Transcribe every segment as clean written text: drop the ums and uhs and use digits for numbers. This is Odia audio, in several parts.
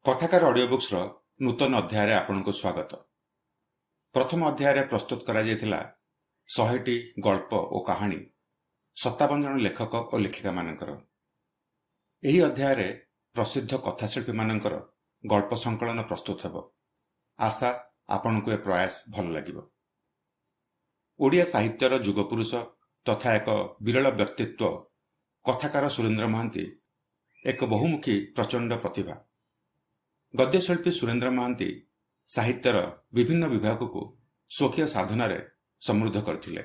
कथाकार ऑडियो बुक्स नूतन अध्याय आपनको स्वागत। प्रथम अध्याय प्रस्तुत करा 100टी गल्प और कहानी 57 जन लेखक और लेखिका मानकर। यही अध्याय प्रसिद्ध कथाशिल्पी मानकर गल्प संकलन प्रस्तुत हेब। आशा आपनको ए प्रयास भल लागिबो। ओडिया साहित्यर जुगपुरुष तथा एक विरल व्यक्तित्व कथाकार सुरेन्द्र महांती एक बहुमुखी प्रचंड प्रतिभा। गद्यशिल्पी सुरेन्द्र महांती साहित्यर विभिन्न विभाग को स्वकीय साधन समृद्ध करथिले।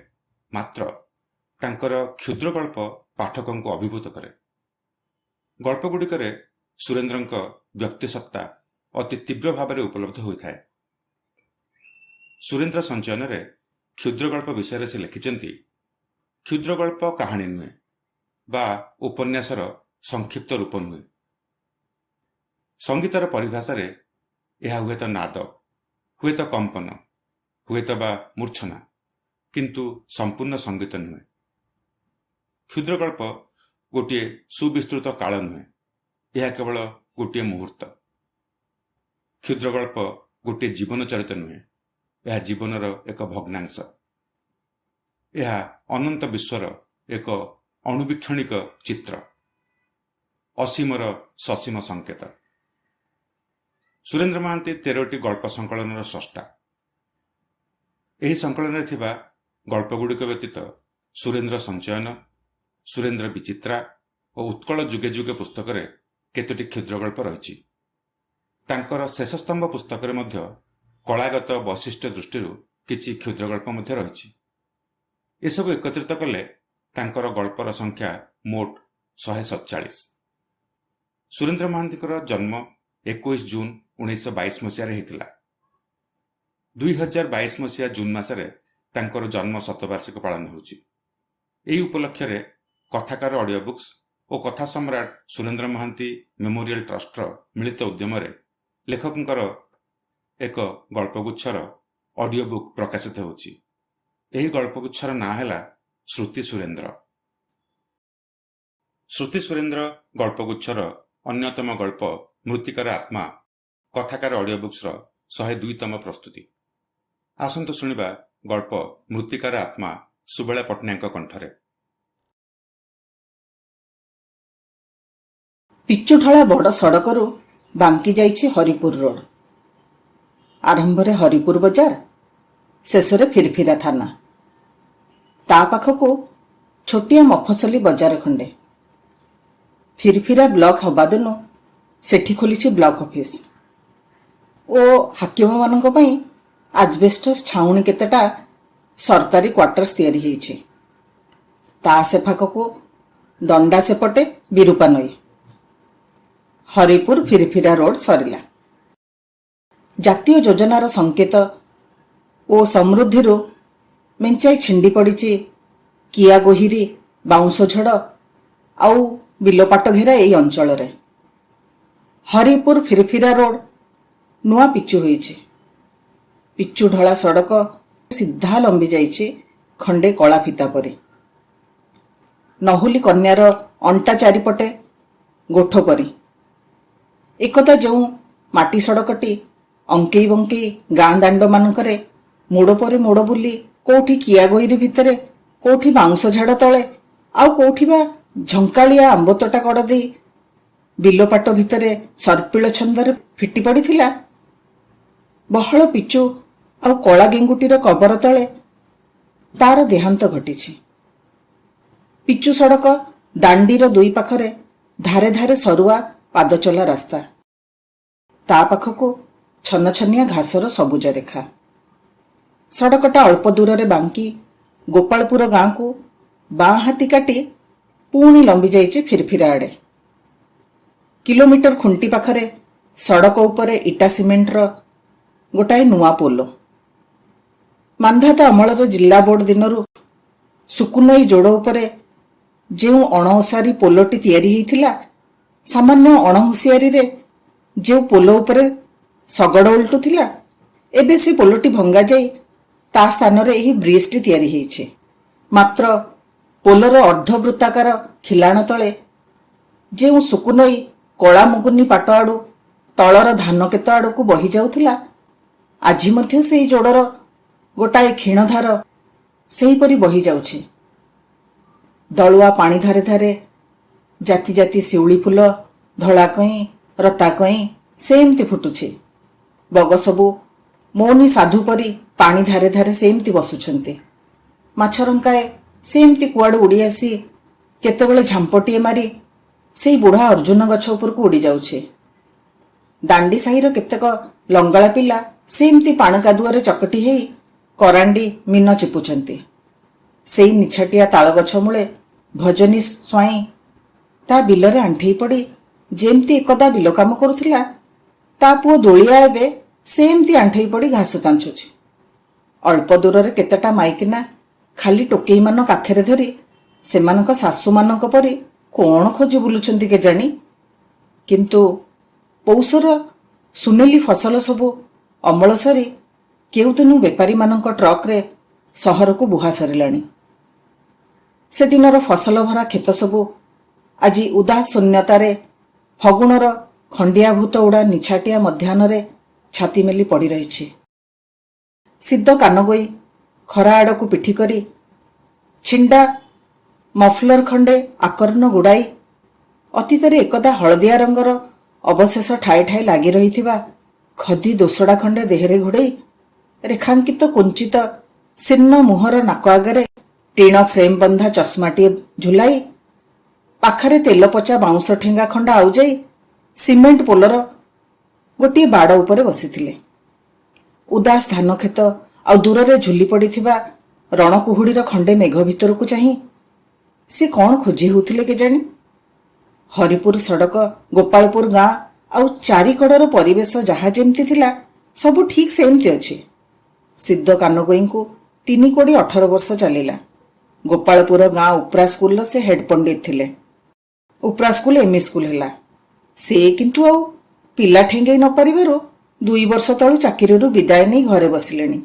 मात्र तांकर क्षुद्र गल्प पाठकों को अभिभूत करे। गल्पगुड़िकर सुरेन्द्रंक व्यक्तिसत्ता अति तीव्र भाव में उपलब्ध होता है। सुरेन्द्र संचयन क्षुद्र गल्प विषय से लिखिछंती, क्षुद्र गल्प कहानी नुहे बा उपन्यासर संक्षिप्त रूप नुहे। संगीतर परिभाषा यह हुए तो नाद, हुए तो कंपन, हुए तो बा मूर्छना, किंतु संपूर्ण संगीत नुहे। क्षुद्र गल्प गोटे सुविस्तृत काल नुहे, यह केवल गोटे मुहूर्त। क्षुद्र गल्प गोटे जीवन चरित नुहे, यह जीवनर एक भग्नांश। यह अनंत विश्वर एक अणुवीक्षणिक चित्र, असीमर ससीम संकेत। सुरेन्द्र महांती 13टी गल्प संकलन स्रष्टा। यही संकलन गल्पगुड़िक व्यतीत सुरेन्द्र संचयन, सुरेन्द्र विचित्रा और उत्कल जुगे जुगे पुस्तक केतोटी क्षुद्र गल्प रही। तांकर शेषस्तंभ पुस्तक कलागत वैशिष्ट्य दृष्टि किछि क्षुद्र गल्प रही। एसबू एकत्रित कले तांकर गल्पर संख्या मोट 147। सुरेन्द्र महांती जन्म 21 जून 1922 मसीह होता। 2022 मसीहा जून मसरे तांकर जन्म शतवार्षिक पालन होची। एही उपलक्ष्य रे कथाकार ऑडियो बुक्स और कथा सम्राट सुरेन्द्र महांती मेमोरियल ट्रस्ट मिलित उद्यम लेखकंकर एक गल्पगुच्छर ऑडियो बुक प्रकाशित होची। एही गल्पगुच्छर ना हैला श्रुति सुरेन्द्र। श्रुति सुरेन्द्र गल्पगुच्छर अन्यतम गल्प मृत्तिकार आत्मा कथाकार ऑडियो बुक्स 102तम प्रस्तुति। आसंतु शुणिबा गल्प मृत्तिकार आत्मा सुबेला पट्टनायक कंठरे। पिचुढला बड़ सड़करू बांकी जाइछि हरिपुर रोड। आरंभरे हरिपुर बजार, शेषरे फिरफिरा थाना। ता पाखको छोटिया मफसली बजार खंडे। फिरफिरा ब्लॉक हवा दिनु सेठी खोलिछि ब्लॉक ऑफिस ओ हाकिम मानक पई आजबेस्टस छाउणी केतेटा सरकारी क्वार्टर्स तैयारी होइछि। ता से फाकको दंडा सेपटे बिरूपा नई। हरिपुर फिरफिरा रोड सरिला। जातीय योजनार संकेत ओ समृद्धि मेंचाई छिंडी पड़िछि किया गोहिरी बाउंस झड़ आउ बिलपाट घेरा एई अंचल रे। हरिपुर फिरफिरा रोड नुआ पिचु होइछि। पिचु ढला सड़क सीधा लंबी जाइछि खंडे कला फिता परी। नहुली कन्यार अंटा चारिपटे गोठ परी। एकदा जो माटी सड़कटी अंकेई बंकेई गाँ दांड मानकरे मोड़ पर मोड़ बुली कोठी किया गोइरी भितरे, कोठी बाउंस झाड़ तले, आउ कोठी बा झंकालिया आंबतोटा कड़ दे बिलपाट भितरे सर्पिल छंदरे फिटी पड़िथिला। बहल पिचु आउ कला गेंगुटीर कबर तले तार देहांत घटिछि। पिचु सड़क दांडीर दुई पाखरे धारे धारे सरुआ पादचला रास्ता। ता पाखको छन्नछनिया घासर सबुज रेखा। सड़कटा अल्प दूर रे बांकी गोपालपुर गाँ को बाँ हाथी काटी पुणी लंबी जाइछि फिरफिरा आड़े। किलोमीटर खुंटी पाखरे सड़क उपरे इटा सिमेंटर गोटाए नुआ पोलो। मांधाता अमलर जिला बोर्ड दिनरू सुकुनई जोड़ उपरे जेउ अणओसारी पोलोटी तैयारी होइथिला, सामान्य अणहुसियारी रे जेउ पोलो उपरे सगड़ उल्टुथिला, एबे से पोलोटी भंगा जाई ता स्थान रे एही ब्रिजटी तैयारी होइछि। मात्र पोलर अर्धवृत्ताकार खिलाण तले जेउ सुकुनई कला मुगुनी पाट आड़ू ତଳର ଧାନ କ୍ଷେତ ଆଡ଼କୁ ବହି ଯାଉଥିଲା, ଆଜି ମଧ୍ୟ ସେହି ଯୋଡ଼ର ଗୋଟାଏ କ୍ଷୀଣଧାର ସେହିପରି ବହି ଯାଉଛି। ଦଳୁଆ ପାଣି ଧାରେ ଧାରେ ଜାତି ଜାତି ଶିଉଳି ଫୁଲ, ଧଳା କଇଁ, ରତା କଇଁ ସେମିତି ଫୁଟୁଛି। ବଗ ସବୁ ମୌନୀ ସାଧୁ ପରି ପାଣି ଧାରେ ଧାରେ ସେମିତି ବସୁଛନ୍ତି। ମାଛରଙ୍କାଏ ସେମିତି କୁଆଡ଼ୁ ଉଡ଼ି ଆସି କେତେବେଳେ ଝାମ୍ପଟିଏ ମାରି ସେଇ ବୁଢ଼ା ଅର୍ଜୁନ ଗଛ ଉପରକୁ ଉଡ଼ି ଯାଉଛି। ଦାଣ୍ଡି ସାହିର କେତେକ ଲଙ୍ଗଳା ପିଲା ସେମିତି ପାଣି କାଦୁଅରେ ଚକଟି ହେଇ କରାଣ୍ଡି ମିନ ଚିପୁଛନ୍ତି। ସେଇ ନିଛାଟିଆ ତାଳଗଛ ମୂଳେ ଭଜନୀ ସ୍ୱାଇଁ ତା ବିଲରେ ଆଣ୍ଠେଇ ପଡ଼ି ଯେମିତି ଏକଦା ବିଲ କାମ କରୁଥିଲା, ତା ପୁଅ ଦୋଳିଆ ଏବେ ସେମିତି ଆଣ୍ଠେଇ ପଡ଼ି ଘାସ ଚାଞ୍ଚୁଛି। ଅଳ୍ପ ଦୂରରେ କେତେଟା ମାଇକିନା ଖାଲି ଟୋକେଇମାନ କାଖରେ ଧରି ସେମାନଙ୍କ ଶାଶୁମାନଙ୍କ ପରି କ'ଣ ଖୋଜି ବୁଲୁଛନ୍ତି କେଜାଣି। କିନ୍ତୁ ପୌଷର ସୁନେଲି ଫସଲ ସବୁ ଅମଳ ସରି କେଉଁଦିନୁ ବେପାରୀମାନଙ୍କ ଟ୍ରକରେ ସହରକୁ ବୁହା ସରିଲାଣି। ସେଦିନର ଫସଲ ଭରା କ୍ଷେତ ସବୁ ଆଜି ଉଦାସ ଶୂନ୍ୟତାରେ ଫଗୁଣର ଖଣ୍ଡିଆଭୂତ ଉଡ଼ା ନିଛାଟିଆ ମଧ୍ୟାହ୍ନରେ ଛାତି ମେଲି ପଡ଼ି ରହିଛି। ସିଦ୍ଧ କାନଗୋଇ ଖରା ଆଡ଼କୁ ପିଠି କରି ଛିଣ୍ଡା ମଫଲର ଖଣ୍ଡେ ଆକର୍ଣ୍ଣ ଗୁଡ଼ାଇ ଅତୀତରେ ଏକଦା ହଳଦିଆ ରଙ୍ଗର ଅବଶେଷ ଠାଏ ଠାଏ ଲାଗି ରହିଥିବା ଖଦି ଦୋସଡ଼ା ଖଣ୍ଡେ ଦେହରେ ଘୋଡ଼େଇ ରେଖାଙ୍କିତ କୁଞ୍ଚିତ ଶୀର୍ଣ୍ଣ ମୁହଁର ନାକ ଆଗରେ ଟିଣ ଫ୍ରେମ୍ ବନ୍ଧା ଚଷମାଟିଏ ଝୁଲାଇ ପାଖରେ ତେଲପଚା ବାଉଁଶ ଠେଙ୍ଗା ଖଣ୍ଡ ଆଉଜାଇ ସିମେଣ୍ଟ ପୋଲର ଗୋଟିଏ ବାଡ଼ ଉପରେ ବସିଥିଲେ। ଉଦାସ ଧାନ କ୍ଷେତ ଆଉ ଦୂରରେ ଝୁଲି ପଡ଼ିଥିବା ରଣକୁହୁଡ଼ିର ଖଣ୍ଡେ ମେଘ ଭିତରକୁ ଚାହିଁ ସେ କ'ଣ ଖୋଜି ହେଉଥିଲେ କେଜାଣି। ହରିପୁର ସଡ଼କ, ଗୋପାଳପୁର ଗାଁ ଆଉ ଚାରିକଡ଼ର ପରିବେଶ ଯାହା ଯେମିତି ଥିଲା ସବୁ ଠିକ୍ ସେମିତି ଅଛି। ସିଦ୍ଧ କାନଗୋଇଙ୍କୁ 3-18 ବର୍ଷ ଚାଲିଲା। ଗୋପାଳପୁର ଗାଁ ଉପ୍ରା ସ୍କୁଲର ସେ ହେଡ୍ ପଣ୍ଡିତ ଥିଲେ। ଉପ୍ରା ସ୍କୁଲ ଏମି ସ୍କୁଲ ହେଲା। ସେ କିନ୍ତୁ ଆଉ ପିଲା ଠେଙ୍ଗେଇ ନ ପାରିବାରୁ 2 ବର୍ଷ ତଳୁ ଚାକିରିରୁ ବିଦାୟ ନେଇ ଘରେ ବସିଲେଣି।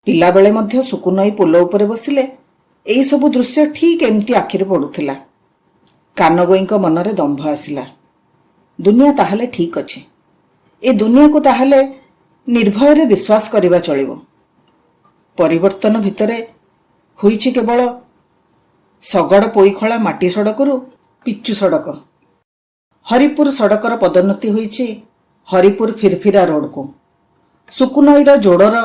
ପିଲାବେଳେ ମଧ୍ୟ ସୁକୁନଈ ପୋଲ ଉପରେ ବସିଲେ ଏଇସବୁ ଦୃଶ୍ୟ ଠିକ୍ ଏମିତି ଆଖିରେ ପଡ଼ୁଥିଲା। କାନଗୋଇଙ୍କ ମନରେ ଦମ୍ଭ ଆସିଲା। ଦୁନିଆ ତାହେଲେ ଠିକ୍ ଅଛି। ଏ ଦୁନିଆକୁ ତାହେଲେ ନିର୍ଭୟରେ ବିଶ୍ୱାସ କରିବା ଚଳିବ। ପରିବର୍ତ୍ତନ ଭିତରେ ହୋଇଛି କେବଳ ଶଗଡ଼ ପୋଇଖଳା ମାଟି ସଡ଼କରୁ ପିଚୁ ସଡ଼କ। ହରିପୁର ସଡ଼କର ପଦୋନ୍ନତି ହୋଇଛି ହରିପୁର ଫିରଫିରା ରୋଡକୁ। ସୁକୁନଈର ଯୋଡ଼ର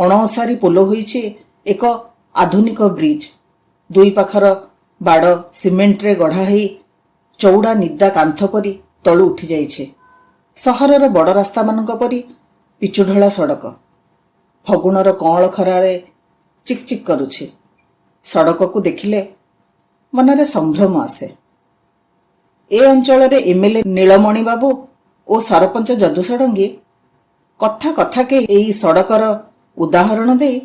ଅଣଓସାରି ପୋଲ ହୋଇଛି ଏକ ଆଧୁନିକ ବ୍ରିଜ। 2 ପାଖର ବାଡ଼ ସିମେଣ୍ଟରେ ଗଢ଼ା ହେଇ ଚଉଡ଼ା ନିଦା କାନ୍ଥ ପରି ତଳୁ ଉଠିଯାଇଛି। ସହରର ବଡ଼ ରାସ୍ତାମାନଙ୍କ ପରି ପିଚୁଢଳା ସଡ଼କ ଫଗୁଣର କଅଁଳ ଖରାରେ ଚିକ୍ ଚିକ୍ କରୁଛି। ସଡ଼କକୁ ଦେଖିଲେ ମନରେ ସମ୍ଭ୍ରମ ଆସେ। ଏ ଅଞ୍ଚଳରେ ଏମ୍ଏଲ୍ଏ ନୀଳମଣି ବାବୁ ଓ ସରପଞ୍ଚ ଯଦୁ ଷଡ଼ଙ୍ଗୀ କଥା କଥାକେ ଏହି ସଡ଼କର ଉଦାହରଣ ଦେଇ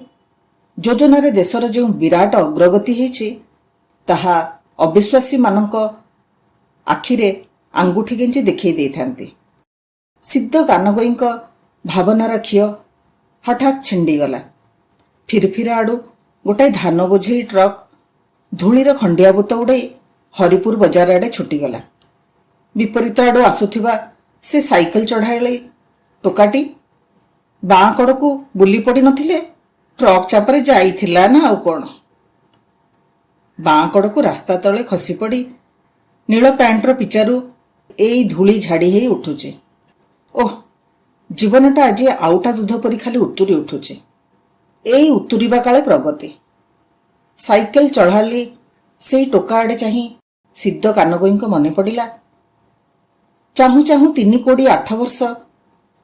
ଯୋଜନାରେ ଦେଶର ଯେଉଁ ବିରାଟ ଅଗ୍ରଗତି ହେଇଛି ତାହା ଅବିଶ୍ୱାସୀମାନଙ୍କ ଆଖିରେ ଆଙ୍ଗୁଠି ଗେଞ୍ଜି ଦେଖେଇ ଦେଇଥାନ୍ତି। ସିଦ୍ଧ କାନଗୋଇଙ୍କ ଭାବନାର ଖିଅ ହଠାତ୍ ଛିଣ୍ଡିଗଲା। ଫିରଫିରା ଆଡ଼ୁ ଗୋଟାଏ ଧାନ ବୋଝେଇ ଟ୍ରକ୍ ଧୂଳିର ଖଣ୍ଡିଆବୁତ ଉଡ଼େଇ ହରିପୁର ବଜାର ଆଡ଼େ ଛୁଟିଗଲା। ବିପରୀତ ଆଡ଼ୁ ଆସୁଥିବା ସେ ସାଇକେଲ ଚଢ଼ାଳି ଟୋକାଟି ବାଁ କଡ଼କୁ ବୁଲି ପଡ଼ି ନଥିଲେ ଟ୍ରକ୍ ଚାପରେ ଯାଇଥିଲା ନା ଆଉ କ'ଣ? ବାଁ କଡ଼କୁ ରାସ୍ତା ତଳେ ଖସିପଡ଼ି ନୀଳ ପ୍ୟାଣ୍ଟର ପିଚାରୁ ଏଇ ଧୂଳି ଝାଡ଼ି ହେଇ ଉଠୁଛି। ଓଃ, ଜୀବନଟା ଆଜି ଆଉଟା ଦୁଧ ପରି ଖାଲି ଉତୁରି ଉଠୁଛି। ଏଇ ଉତୁରିବା କାଳେ ପ୍ରଗତି। ସାଇକେଲ ଚଢ଼ାଳି ସେଇ ଟୋକା ଆଡ଼େ ଚାହିଁ ସିଦ୍ଧ କାନଗୋଇଙ୍କ ମନେ ପଡ଼ିଲା, ଚାହୁଁ ଚାହୁଁ 3 କୋଡ଼ି 8 ବର୍ଷ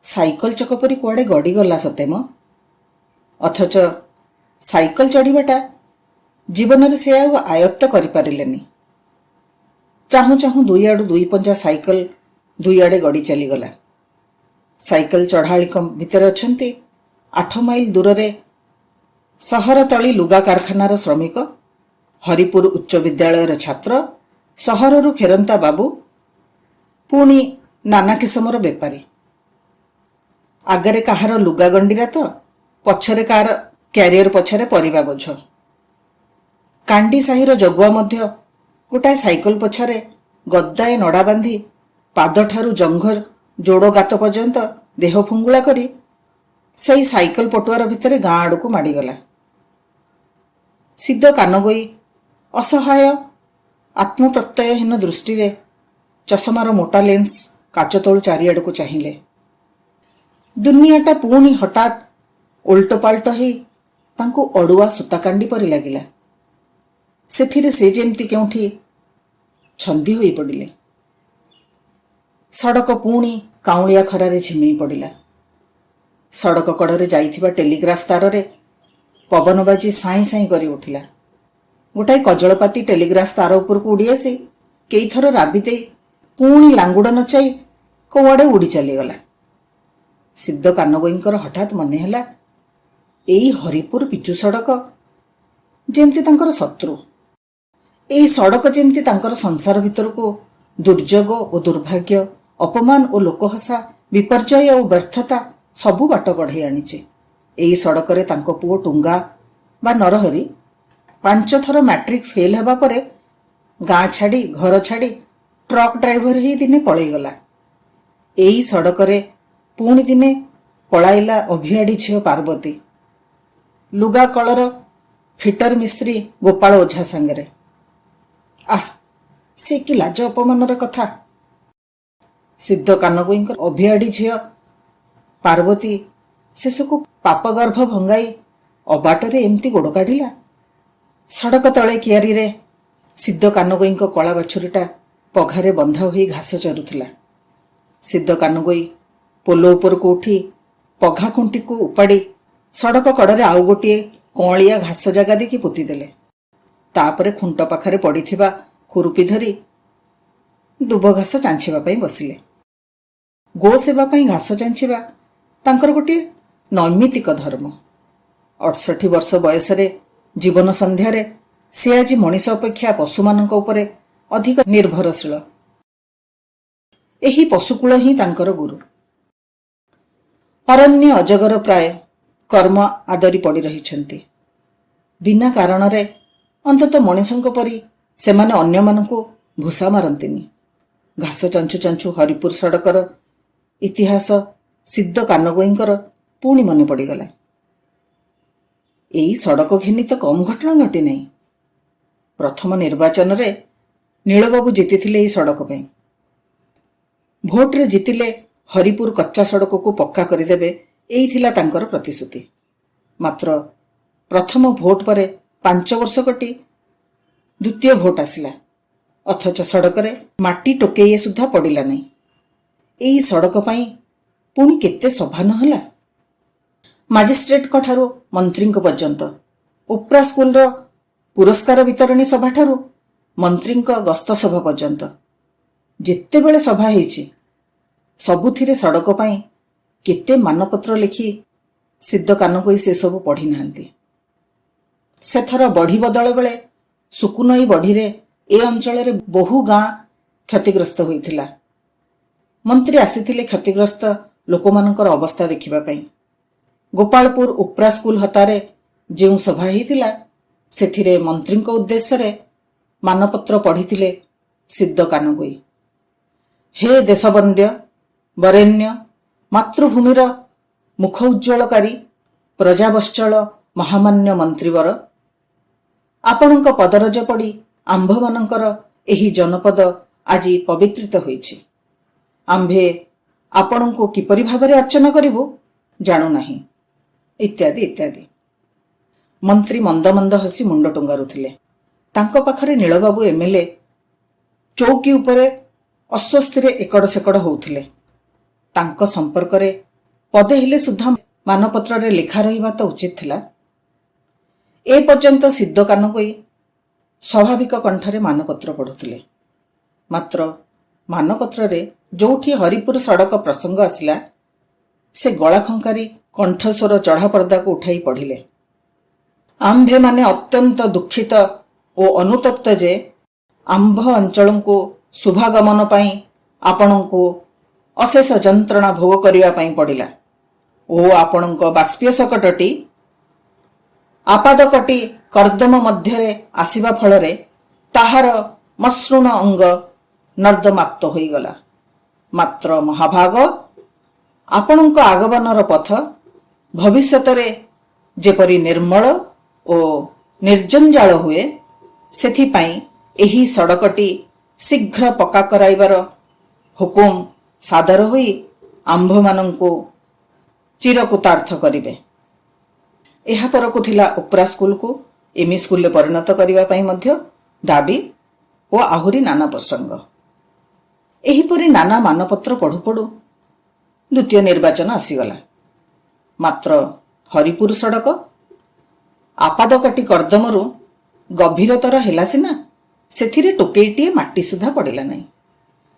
ସାଇକେଲ ଚକ ପରି କୁଆଡ଼େ ଗଡ଼ିଗଲା ସତେ ମ। ଅଥଚ ସାଇକେଲ ଚଢ଼ିବାଟା ଜୀବନରେ ସେ ଆଉ ଆୟତ୍ତ କରିପାରିଲେନି। ଚାହୁଁ ଚାହୁଁ 2 ଆଡ଼ୁ 2 ପଞ୍ଜା ସାଇକେଲ 2 ଆଡ଼େ ଗଡ଼ି ଚାଲିଗଲା। ସାଇକେଲ ଚଢ଼ାଳିଙ୍କ ଭିତରେ ଅଛନ୍ତି 8 ମାଇଲ ଦୂରରେ ସହରତଳି ଲୁଗା କାରଖାନାର ଶ୍ରମିକ, ହରିପୁର ଉଚ୍ଚ ବିଦ୍ୟାଳୟର ଛାତ୍ର, ସହରରୁ ଫେରନ୍ତା ବାବୁ, ପୁଣି ନାନା କିସମର ବେପାରୀ। ଆଗରେ କାହାର ଲୁଗା ଗଣ୍ଡିରା ତ ପଛରେ କାହାର କ୍ୟାରିୟର ପଛରେ ପରିବା ବୋଝ। କାଣ୍ଡି ସାହିର ଜଗୁଆ ମଧ୍ୟ ଗୋଟାଏ ସାଇକେଲ ପଛରେ ଗଦାଏ ନଡ଼ା ବାନ୍ଧି ପାଦଠାରୁ ଜଙ୍ଘ ଯୋଡ଼ ଗାତ ପର୍ଯ୍ୟନ୍ତ ଦେହ ଫୁଙ୍ଗୁଳା କରି ସେଇ ସାଇକେଲ ପଟୁଆର ଭିତରେ ଗାଁ ଆଡ଼କୁ ମାଡ଼ିଗଲା। ସିଦ୍ଧ କାନଗୋଇ ଅସହାୟ ଆତ୍ମପ୍ରତ୍ୟୟହୀନ ଦୃଷ୍ଟିରେ ଚଷମାର ମୋଟା ଲେନ୍ସ କାଚ ତଳୁ ଚାରିଆଡ଼କୁ ଚାହିଁଲେ। ଦୁନିଆଟା ପୁଣି ହଠାତ୍ ଓଲଟପାଲଟ ହେଇ ତାଙ୍କୁ ଅଡ଼ୁଆ ସୂତାକାଣ୍ଡି ପରି ଲାଗିଲା। ସେଥିରେ ସେ ଯେମିତି କେଉଁଠି ଛନ୍ଦି ହୋଇ ପଡ଼ିଲେ। ସଡ଼କ ପୁଣି କାଉଁଳିଆ ଖରାରେ ଝିମେଇ ପଡ଼ିଲା। ସଡ଼କ କଡ଼ରେ ଯାଇଥିବା ଟେଲିଗ୍ରାଫ ତାରରେ ପବନ ବାଜି ସାଇଁ ସାଇଁ କରି ଉଠିଲା। ଗୋଟାଏ କଜଳପାତି ଟେଲିଗ୍ରାଫ ତାର ଉପରକୁ ଉଡ଼ି ଆସି କେଇଥର ରାବି ଦେଇ ପୁଣି ଲାଙ୍ଗୁଡ଼ ନଚାଇ କୁଆଡ଼େ ଉଡ଼ି ଚାଲିଗଲା। ସିଦ୍ଧ କାନଗୋଇଙ୍କର ହଠାତ୍ ମନେ ହେଲା, ଏଇ ହରିପୁର ପିଚୁ ସଡ଼କ ଯେମିତି ତାଙ୍କର ଶତ୍ରୁ। ଏଇ ସଡ଼କ ଯେମିତି ତାଙ୍କର ସଂସାର ଭିତରକୁ ଦୁର୍ଯୋଗ ଓ ଦୁର୍ଭାଗ୍ୟ, ଅପମାନ ଓ ଲୋକହସା, ବିପର୍ଯ୍ୟୟ ଓ ବ୍ୟର୍ଥତା ସବୁ ବାଟ କଢ଼େଇ ଆଣିଛି। ଏଇ ସଡ଼କରେ ତାଙ୍କ ପୁଅ ଟୁଙ୍ଗା ବା ନରହରି 5 ଥର ମାଟ୍ରିକ ଫେଲ୍ ହେବା ପରେ ଗାଁ ଛାଡ଼ି ଘର ଛାଡ଼ି ଟ୍ରକ୍ ଡ୍ରାଇଭର ହେଇ ଦିନେ ପଳେଇଗଲା। ଏଇ ସଡ଼କରେ ପୁଣି ଦିନେ ପଳାଇଲା ଅଭିଆଡ଼ି ଝିଅ ପାର୍ବତୀ, ଲୁଗା କଳର ଫିଟର ମିସ୍ତ୍ରୀ ଗୋପାଳ ଓଝା ସାଙ୍ଗରେ। ସେ କି ଲାଜ ଅପମାନର କଥା! ସିଦ୍ଧ କାନଗୋଇଙ୍କର ଅଭିଆଡ଼ି ଝିଅ ପାର୍ବତୀ ଶେଷକୁ ପାପଗର୍ଭ ଭଙ୍ଗାଇ ଅବାଟରେ ଏମିତି ଗୋଡ଼ କାଢ଼ିଲା। ସଡ଼କ ତଳେ କିଆରିରେ ସିଦ୍ଧ କାନଗୋଇଙ୍କ କଳା ବାଛୁରୀଟା ପଘାରେ ବନ୍ଧା ହୋଇ ଘାସ ଚରୁଥିଲା। ସିଦ୍ଧ କାନଗୋଇ ପୋଲ ଉପରକୁ ଉଠି ପଘା ଖୁଣ୍ଟିକୁ ଉପାଡ଼ି ସଡ଼କ କଡ଼ରେ ଆଉ ଗୋଟିଏ କଅଁଳିଆ ଘାସ ଜାଗା ଦେଖି ପୋତିଦେଲେ। ତାପରେ ଖୁଣ୍ଟ ପାଖରେ ପଡ଼ିଥିବା ଖୁରୁପି ଧରି ଦୁବ ଘାସ ଚାଞ୍ଚିବା ପାଇଁ ବସିଲେ। ଗୋ ସେବା ପାଇଁ ଘାସ ଚାଞ୍ଚିବା ତାଙ୍କର ଗୋଟିଏ ନୈମିତିକ ଧର୍ମ। 68 ବର୍ଷ ବୟସରେ ଜୀବନ ସନ୍ଧ୍ୟାରେ ସେ ଆଜି ମଣିଷ ଅପେକ୍ଷା ପଶୁମାନଙ୍କ ଉପରେ ଅଧିକ ନିର୍ଭରଶୀଳ। ଏହି ପଶୁକୁଳ ହିଁ ତାଙ୍କର ଗୁରୁ। ଅରଣ୍ୟ ଅଜଗର ପ୍ରାୟ କର୍ମ ଆଦରି ପଡ଼ି ରହିଛନ୍ତି। ବିନା କାରଣରେ ଅନ୍ତତଃ ମଣିଷଙ୍କ ପରି ସେମାନେ ଅନ୍ୟମାନଙ୍କୁ ଭୁଷା ମାରନ୍ତିନି। ଘାସ ଚାଞ୍ଚୁ ଚାଞ୍ଚୁ ହରିପୁର ସଡ଼କର ଇତିହାସ ସିଦ୍ଧ କାନଗୋଇଙ୍କର ପୁଣି ମନେ ପଡ଼ିଗଲା। ଏଇ ସଡ଼କ ଘେନି ତ କମ୍ ଘଟଣା ଘଟି ନାହିଁ। ପ୍ରଥମ ନିର୍ବାଚନରେ ନୀଳବାବୁ ଜିତିଥିଲେ ଏଇ ସଡ଼କ ପାଇଁ। ଭୋଟରେ ଜିତିଲେ ହରିପୁର କଚ୍ଚା ସଡ଼କକୁ ପକ୍କା କରିଦେବେ, ଏଇ ଥିଲା ତାଙ୍କର ପ୍ରତିଶ୍ରୁତି। ମାତ୍ର ପ୍ରଥମ ଭୋଟ ପରେ 5 ବର୍ଷ କଟି ଦ୍ୱିତୀୟ ଭୋଟ ଆସିଲା, ଅଥଚ ସଡ଼କରେ ମାଟି ଟୋକେଇଏ ସୁଦ୍ଧା ପଡ଼ିଲା ନାହିଁ। ଏଇ ସଡ଼କ ପାଇଁ ପୁଣି କେତେ ସଭା ନହେଲା। ମାଜିଷ୍ଟ୍ରେଟଙ୍କ ଠାରୁ ମନ୍ତ୍ରୀଙ୍କ ପର୍ଯ୍ୟନ୍ତ, ଉପ୍ରା ସ୍କୁଲର ପୁରସ୍କାର ବିତରଣୀ ସଭାଠାରୁ ମନ୍ତ୍ରୀଙ୍କ ଗସ୍ତ ସଭା ପର୍ଯ୍ୟନ୍ତ ଯେତେବେଳେ ସଭା ହେଇଛି, ସବୁଥିରେ ସଡ଼କ ପାଇଁ କେତେ ମାନପତ୍ର ଲେଖି ସିଦ୍ଧ କାନଗୋଇ ସେସବୁ ପଢ଼ି ନାହାନ୍ତି। ସେଥର ବଢ଼ି ବଦଳ ବେଳେ ସୁକୁନଈ ବଢ଼ିରେ ଏ ଅଞ୍ଚଳରେ ବହୁ ଗାଁ କ୍ଷତିଗ୍ରସ୍ତ ହୋଇଥିଲା। ମନ୍ତ୍ରୀ ଆସିଥିଲେ କ୍ଷତିଗ୍ରସ୍ତ ଲୋକମାନଙ୍କର ଅବସ୍ଥା ଦେଖିବା ପାଇଁ। ଗୋପାଳପୁର ଉପ୍ରା ସ୍କୁଲ ହତାରେ ଯେଉଁ ସଭା ହେଇଥିଲା, ସେଥିରେ ମନ୍ତ୍ରୀଙ୍କ ଉଦ୍ଦେଶ୍ୟରେ ମାନପତ୍ର ପଢ଼ିଥିଲେ ସିଦ୍ଧ କାନଗୋଇ। ହେ ଦେଶବନ୍ଦ୍ୟ ବରେଣ୍ୟ, ମାତୃଭୂମିର ମୁଖ ଉଜ୍ଜ୍ୱଳକାରୀ, ପ୍ରଜାବତ୍ସଳ ମହାମାନ୍ୟ ମନ୍ତ୍ରୀବର, ଆପଣଙ୍କ ପଦରଜ ପଡ଼ି ଆମ୍ଭମାନଙ୍କର ଏହି ଜନପଦ ଆଜି ପବିତ୍ରିତ ହୋଇଛି। ଆମ୍ଭେ ଆପଣଙ୍କୁ କିପରି ଭାବରେ ଅର୍ଚ୍ଚନା କରିବୁ ଜାଣୁନାହିଁ, ଇତ୍ୟାଦି ଇତ୍ୟାଦି। ମନ୍ତ୍ରୀ ମନ୍ଦ ମନ୍ଦ ହସି ମୁଣ୍ଡ ଟୁଙ୍ଗାରୁଥିଲେ। ତାଙ୍କ ପାଖରେ ନୀଳବାବୁ ଏମ୍ଏଲ୍ଏ ଚୌକି ଉପରେ ଅସ୍ୱସ୍ତିରେ ଏକଡ଼ ସେକଡ଼ ହେଉଥିଲେ। ତାଙ୍କ ସମ୍ପର୍କରେ ପଦେ ହେଲେ ସୁଦ୍ଧା ମାନପତ୍ରରେ ଲେଖା ରହିବା ତ ଉଚିତ ଥିଲା। ଏ ପର୍ଯ୍ୟନ୍ତ ସିଦ୍ଧ କାନଗୋଇ ସ୍ୱାଭାବିକ କଣ୍ଠରେ ମାନପତ୍ର ପଢ଼ୁଥିଲେ। ମାତ୍ର ମାନପତ୍ରରେ ଯୋଉଠି ହରିପୁର ସଡ଼କ ପ୍ରସଙ୍ଗ ଆସିଲା, ସେ ଗଳା ଖଙ୍କାରି କଣ୍ଠସ୍ୱର ଚଢ଼ା ପର୍ଦ୍ଦାକୁ ଉଠାଇ ପଢ଼ିଲେ। ଆମ୍ଭେମାନେ ଅତ୍ୟନ୍ତ ଦୁଃଖିତ ଓ ଅନୁତପ୍ତ ଯେ ଆମ୍ଭ ଅଞ୍ଚଳକୁ ଶୁଭାଗମନ ପାଇଁ ଆପଣଙ୍କୁ ଅଶେଷ ଯନ୍ତ୍ରଣା ଭୋଗ କରିବା ପାଇଁ ପଡ଼ିଲା ଓ ଆପଣଙ୍କ ବାଷ୍ପୀୟ ଶକଟଟି ଆପାଦକଟି କର୍ଦ୍ଦମ ମଧ୍ୟରେ ଆସିବା ଫଳରେ ତାହାର ମସୃଣ ଅଙ୍ଗ ନର୍ଦ୍ଦମାକ୍ତ ହୋଇଗଲା। ମାତ୍ର ମହାଭାଗ ଆପଣଙ୍କ ଆଗମନର ପଥ ଭବିଷ୍ୟତରେ ଯେପରି ନିର୍ମଳ ଓ ନିର୍ଜଞ୍ଜାଳ ହୁଏ, ସେଥିପାଇଁ ଏହି ସଡ଼କଟି ଶୀଘ୍ର ପକ୍କା କରାଇବାର ହୁକୁମ ସାଦର ହୋଇ ଆମ୍ଭମାନଙ୍କୁ ଚିରକୃତାର୍ଥ କରିବେ। ଏହାପରକୁ ଥିଲା ଉପ୍ରା ସ୍କୁଲକୁ ଏମି ସ୍କୁଲରେ ପରିଣତ କରିବା ପାଇଁ ମଧ୍ୟ ଦାବି ଓ ଆହୁରି ନାନା ପ୍ରସଙ୍ଗ। ଏହିପରି ନାନା ମାନପତ୍ର ପଢ଼ୁ ପଢ଼ୁ ଦ୍ୱିତୀୟ ନିର୍ବାଚନ ଆସିଗଲା। ମାତ୍ର ହରିପୁର ସଡ଼କ ଆପାଦକାଟି କର୍ଦ୍ଦମରୁ ଗଭୀରତର ହେଲା ସିନା, ସେଥିରେ ଟୋକେଇଟିଏ ମାଟି ସୁଦ୍ଧା ପଡ଼ିଲା ନାହିଁ।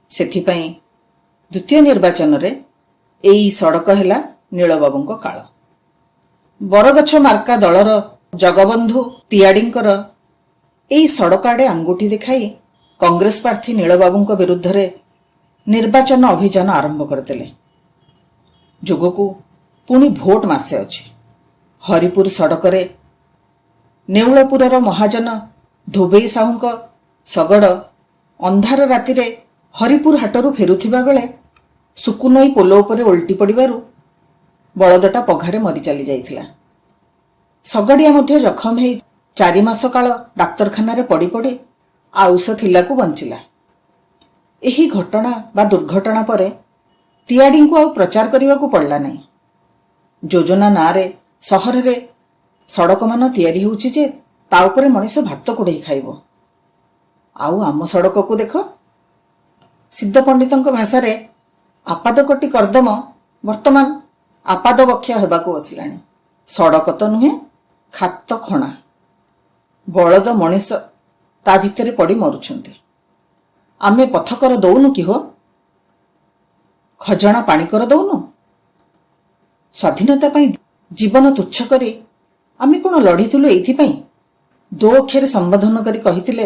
ସେଥିପାଇଁ ଦ୍ୱିତୀୟ ନିର୍ବାଚନରେ ଏଇ ସଡ଼କ ହେଲା ନୀଳବାବୁଙ୍କ କାଳ। ବରଗଛ ମାର୍କା ଦଳର ଜଗବନ୍ଧୁ ତିଆଡ଼ିଙ୍କର ଏଇ ସଡ଼କ ଆଡ଼େ ଆଙ୍ଗୁଠି ଦେଖାଇ କଂଗ୍ରେସ ପ୍ରାର୍ଥୀ ନୀଳବାବୁଙ୍କ ବିରୁଦ୍ଧରେ ନିର୍ବାଚନ ଅଭିଯାନ ଆରମ୍ଭ କରିଦେଲେ। ଯୋଗକୁ ପୁଣି ଭୋଟ ମାସେ ଅଛି। ହରିପୁର ସଡ଼କରେ ନେଉଳପୁରର ମହାଜନ ଧୋବେଇ ସାହୁଙ୍କ ଶଗଡ଼ ଅନ୍ଧାର ରାତିରେ ହରିପୁର ହାଟରୁ ଫେରୁଥିବା ବେଳେ ସୁକୁନଈ ପୋଲ ଉପରେ ଓଲଟି ପଡ଼ିବାରୁ ବଳଦଟା ପଘାରେ ମରି ଚାଲି ଯାଇଥିଲା। ଶଗଡ଼ିଆ ମଧ୍ୟ ଜଖମ ହେଇ 4 ମାସ କାଳ ଡାକ୍ତରଖାନାରେ ପଡ଼ି ପଡ଼ି ଆଉଷ ଥିଲାକୁ ବଞ୍ଚିଲା। ଏହି ଘଟଣା ବା ଦୁର୍ଘଟଣା ପରେ ତିଆଡ଼ିଙ୍କୁ ଆଉ ପ୍ରଚାର କରିବାକୁ ପଡ଼ିଲା ନାହିଁ। ଯୋଜନା ନାଁରେ ସହରରେ ସଡ଼କମାନ ତିଆରି ହେଉଛି ଯେ ତା ଉପରେ ମଣିଷ ଭାତ କୁଢ଼େଇ ଖାଇବ। ଆଉ ଆମ ସଡ଼କକୁ ଦେଖ। ସିଦ୍ଧ ପଣ୍ଡିତଙ୍କ ଭାଷାରେ ଆପାଦକଟି କର୍ଦ୍ଦମ ବର୍ତ୍ତମାନ ଆପାଦବକ୍ଷ ହେବାକୁ ବସିଲାଣି। ସଡ଼କ ତ ନୁହେଁ, ଖାତ ଖଣା। ବଳଦ ମଣିଷ ତା ଭିତରେ ପଡ଼ି ମରୁଛନ୍ତି। ଆମେ ପଥକର ଦଉନୁ କି ହୋ? ଖଜଣା ପାଣି କର ଦଉନୁ? ସ୍ୱାଧୀନତା ପାଇଁ ଜୀବନ ତୁଚ୍ଛ କରି ଆମେ କ'ଣ ଲଢ଼ିଥିଲୁ ଏଇଥିପାଇଁ? 2 ଅକ୍ଷରେ ସମ୍ବୋଧନ କରି କହିଥିଲେ,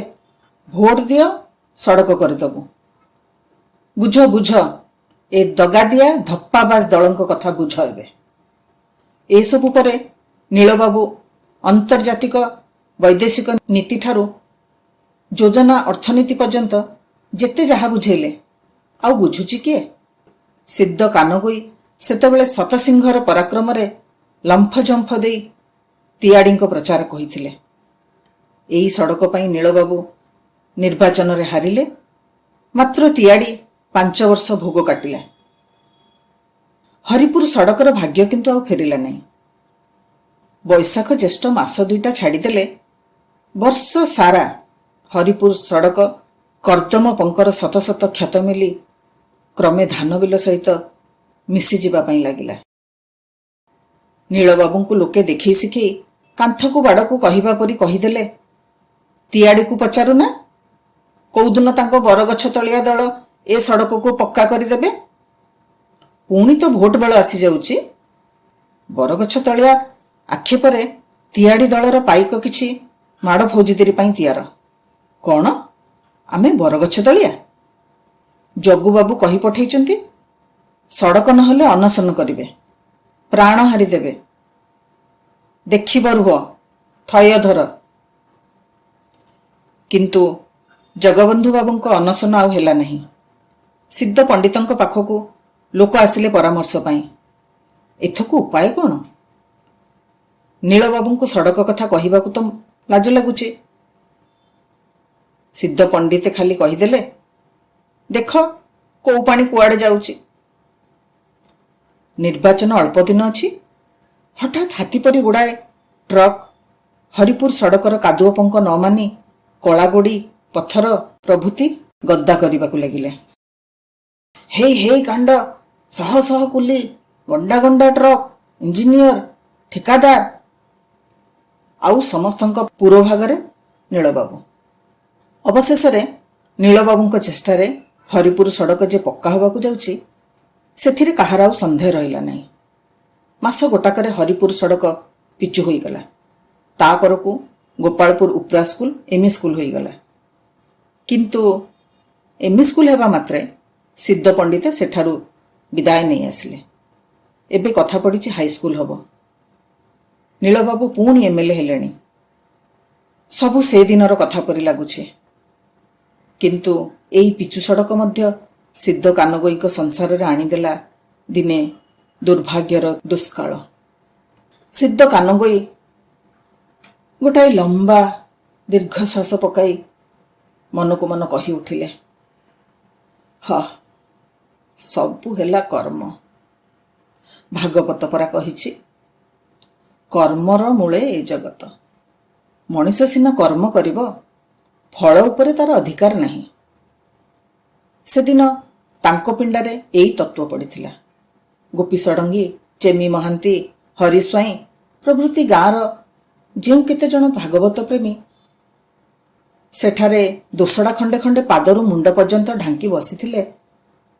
ଭୋଟ ଦିଅ, ସଡ଼କ କରିଦେବୁ। ବୁଝ ବୁଝ, ଏ ଦଗାଦିଆ ଧପ୍ପାବାଜ ଦଳଙ୍କ କଥା ବୁଝ। ଏବେ ଏସବୁ ପରେ ନୀଳବାବୁ ଆନ୍ତର୍ଜାତିକ ବୈଦେଶିକ ନୀତିଠାରୁ ଯୋଜନା ଅର୍ଥନୀତି ପର୍ଯ୍ୟନ୍ତ ଯେତେ ଯାହା ବୁଝେଇଲେ ଆଉ ବୁଝୁଛି କିଏ? ସିଦ୍ଧ କାନଗୁଇ ସେତେବେଳେ ଶତସିଂହର ପରାକ୍ରମରେ ଲମ୍ଫଝମ୍ଫ ଦେଇ ତିଆଡ଼ିଙ୍କ ପ୍ରଚାର କହିଥିଲେ। ଏହି ସଡ଼କ ପାଇଁ ନୀଳବାବୁ ନିର୍ବାଚନରେ ହାରିଲେ। ମାତ୍ର ତିଆଡ଼ି 5 ବର୍ଷ ଭୋଗ କାଟିଲା। ହରିପୁର ସଡ଼କର ଭାଗ୍ୟ କିନ୍ତୁ ଆଉ ଫେରିଲା ନାହିଁ। ବୈଶାଖ ଜ୍ୟେଷ୍ଠ ମାସ 2ଟା ଛାଡ଼ିଦେଲେ ବର୍ଷ ସାରା ହରିପୁର ସଡ଼କ କର୍ଦ୍ଦମ ପଙ୍କର ଶତ ଶତ କ୍ଷତ ମିଳି କ୍ରମେ ଧାନ ବିଲ ସହିତ ମିଶିଯିବା ପାଇଁ ଲାଗିଲା। ନୀଳବାବୁଙ୍କୁ ଲୋକେ ଦେଖେଇ ଶିଖେଇ କାନ୍ଥକୁ ବାଡ଼କୁ କହିବା ପରି କହିଦେଲେ, ତିଆଡ଼ିକୁ ପଚାରୁନା, କୋଉଦିନ ତାଙ୍କ ବରଗଛ ତଳିଆ ଦଳ ଏ ସଡ଼କକୁ ପକ୍କା କରିଦେବେ? ପୁଣି ତ ଭୋଟ ବେଳ ଆସିଯାଉଛି। ବରଗଛ ତଳିଆ ଆକ୍ଷେପରେ ତିଆଡ଼ି ଦଳର ପାଇକ କିଛି ମାଡ଼ ଫୌଜଦାରୀ ପାଇଁ ତିଆର। କ'ଣ ଆମେ ବରଗଛ ତଳିଆ? ଜଗୁବାବୁ କହି ପଠେଇଛନ୍ତି, ସଡ଼କ ନହେଲେ ଅନଶନ କରିବେ, ପ୍ରାଣ ହାରିଦେବେ। ଦେଖିବ ରୁହ, ଥୟ ଧର। କିନ୍ତୁ ଜଗବନ୍ଧୁ ବାବୁଙ୍କ ଅନଶନ ଆଉ ହେଲା ନାହିଁ। ସିଦ୍ଧ ପଣ୍ଡିତଙ୍କ ପାଖକୁ ଲୋକ ଆସିଲେ ପରାମର୍ଶ ପାଇଁ। ଏଥକୁ ଉପାୟ କ'ଣ? ନୀଳବାବୁଙ୍କୁ ସଡ଼କ କଥା କହିବାକୁ ତ ଲାଜ ଲାଗୁଛି। ସିଦ୍ଧ ପଣ୍ଡିତେ ଖାଲି କହିଦେଲେ, ଦେଖ କୋଉ ପାଣି କୁଆଡ଼େ ଯାଉଛି। ନିର୍ବାଚନ ଅଳ୍ପ ଦିନ ଅଛି। ହଠାତ୍ ହାତୀ ପରି ଗୁଡ଼ାଏ ଟ୍ରକ୍ ହରିପୁର ସଡ଼କର କାଦୁଅ ପଙ୍କ ନ ମାନି କଳାଗୋଡ଼ି, ପଥର ପ୍ରଭୃତି ଗଦା କରିବାକୁ ଲାଗିଲେ। ହେଇ ହେଇ କାଣ୍ଡ, ଶହ ଶହ କୁଲି, ଗଣ୍ଡା ଗଣ୍ଡା ଟ୍ରକ୍, ଇଞ୍ଜିନିୟର, ଠିକାଦାର, ଆଉ ସମସ୍ତଙ୍କ ପୁରୋଭାଗରେ ନୀଳବାବୁ। ଅବଶେଷରେ ନୀଳବାବୁଙ୍କ ଚେଷ୍ଟାରେ ହରିପୁର ସଡ଼କ ଯେ ପକ୍କା ହେବାକୁ ଯାଉଛି, ସେଥିରେ କାହାର ଆଉ ସନ୍ଦେହ ରହିଲା ନାହିଁ। ମାସ ଗୋଟାକରେ ହରିପୁର ସଡ଼କ ପିଚୁ ହୋଇଗଲା। ତା ପରକୁ ଗୋପାଳପୁର ଉପ୍ରା ସ୍କୁଲ ଏମି ସ୍କୁଲ ହୋଇଗଲା। କିନ୍ତୁ ଏମି ସ୍କୁଲ ହେବା ମାତ୍ରେ ସିଦ୍ଧ ପଣ୍ଡିତ ସେଠାରୁ ବିଦାୟ ନେଇ ଆସିଲେ। ଏବେ କଥା ପଡ଼ିଛି ହାଇସ୍କୁଲ ହେବ। ନୀଳବାବୁ ପୁଣି ଏମଏଲଏ ହେଲେଣି। ସବୁ ସେ ଦିନର କଥା ପରି ଲାଗୁଛି। କିନ୍ତୁ ଏଇ ପିଚୁ ସଡ଼କ ମଧ୍ୟ ସିଦ୍ଧ କାନଗୋଇଙ୍କ ସଂସାରରେ ଆଣିଦେଲା ଦିନେ ଦୁର୍ଭାଗ୍ୟର ଦୁଷ୍କାଳ। ସିଦ୍ଧ କାନଗୋଇ ଗୋଟାଏ ଲମ୍ବା ଦୀର୍ଘଶ୍ୱାସ ପକାଇ ମନକୁ ମନ କହି ଉଠିଲେ, ସବୁ ହେଲା କର୍ମ। ଭାଗବତ ପରା କହିଛି, କର୍ମର ମୂଳେ ଏ ଜଗତ। ମଣିଷ ସିନା କର୍ମ କରିବ, ଫଳ ଉପରେ ତାର ଅଧିକାର ନାହିଁ। ସେଦିନ ତାଙ୍କ ପିଣ୍ଡାରେ ଏଇ ତତ୍ତ୍ୱ ପଡ଼ିଥିଲା। ଗୋପୀ ଷଡ଼ଙ୍ଗୀ, ଚେମି ମହାନ୍ତି, ହରି ସ୍ୱାଇଁ ପ୍ରଭୃତି ଗାଁର ଯେଉଁ କେତେଜଣ ଭାଗବତ ପ୍ରେମୀ ସେଠାରେ ଦୋସଡ଼ା ଖଣ୍ଡେ ଖଣ୍ଡେ ପାଦରୁ ମୁଣ୍ଡ ପର୍ଯ୍ୟନ୍ତ ଢାଙ୍କି ବସିଥିଲେ,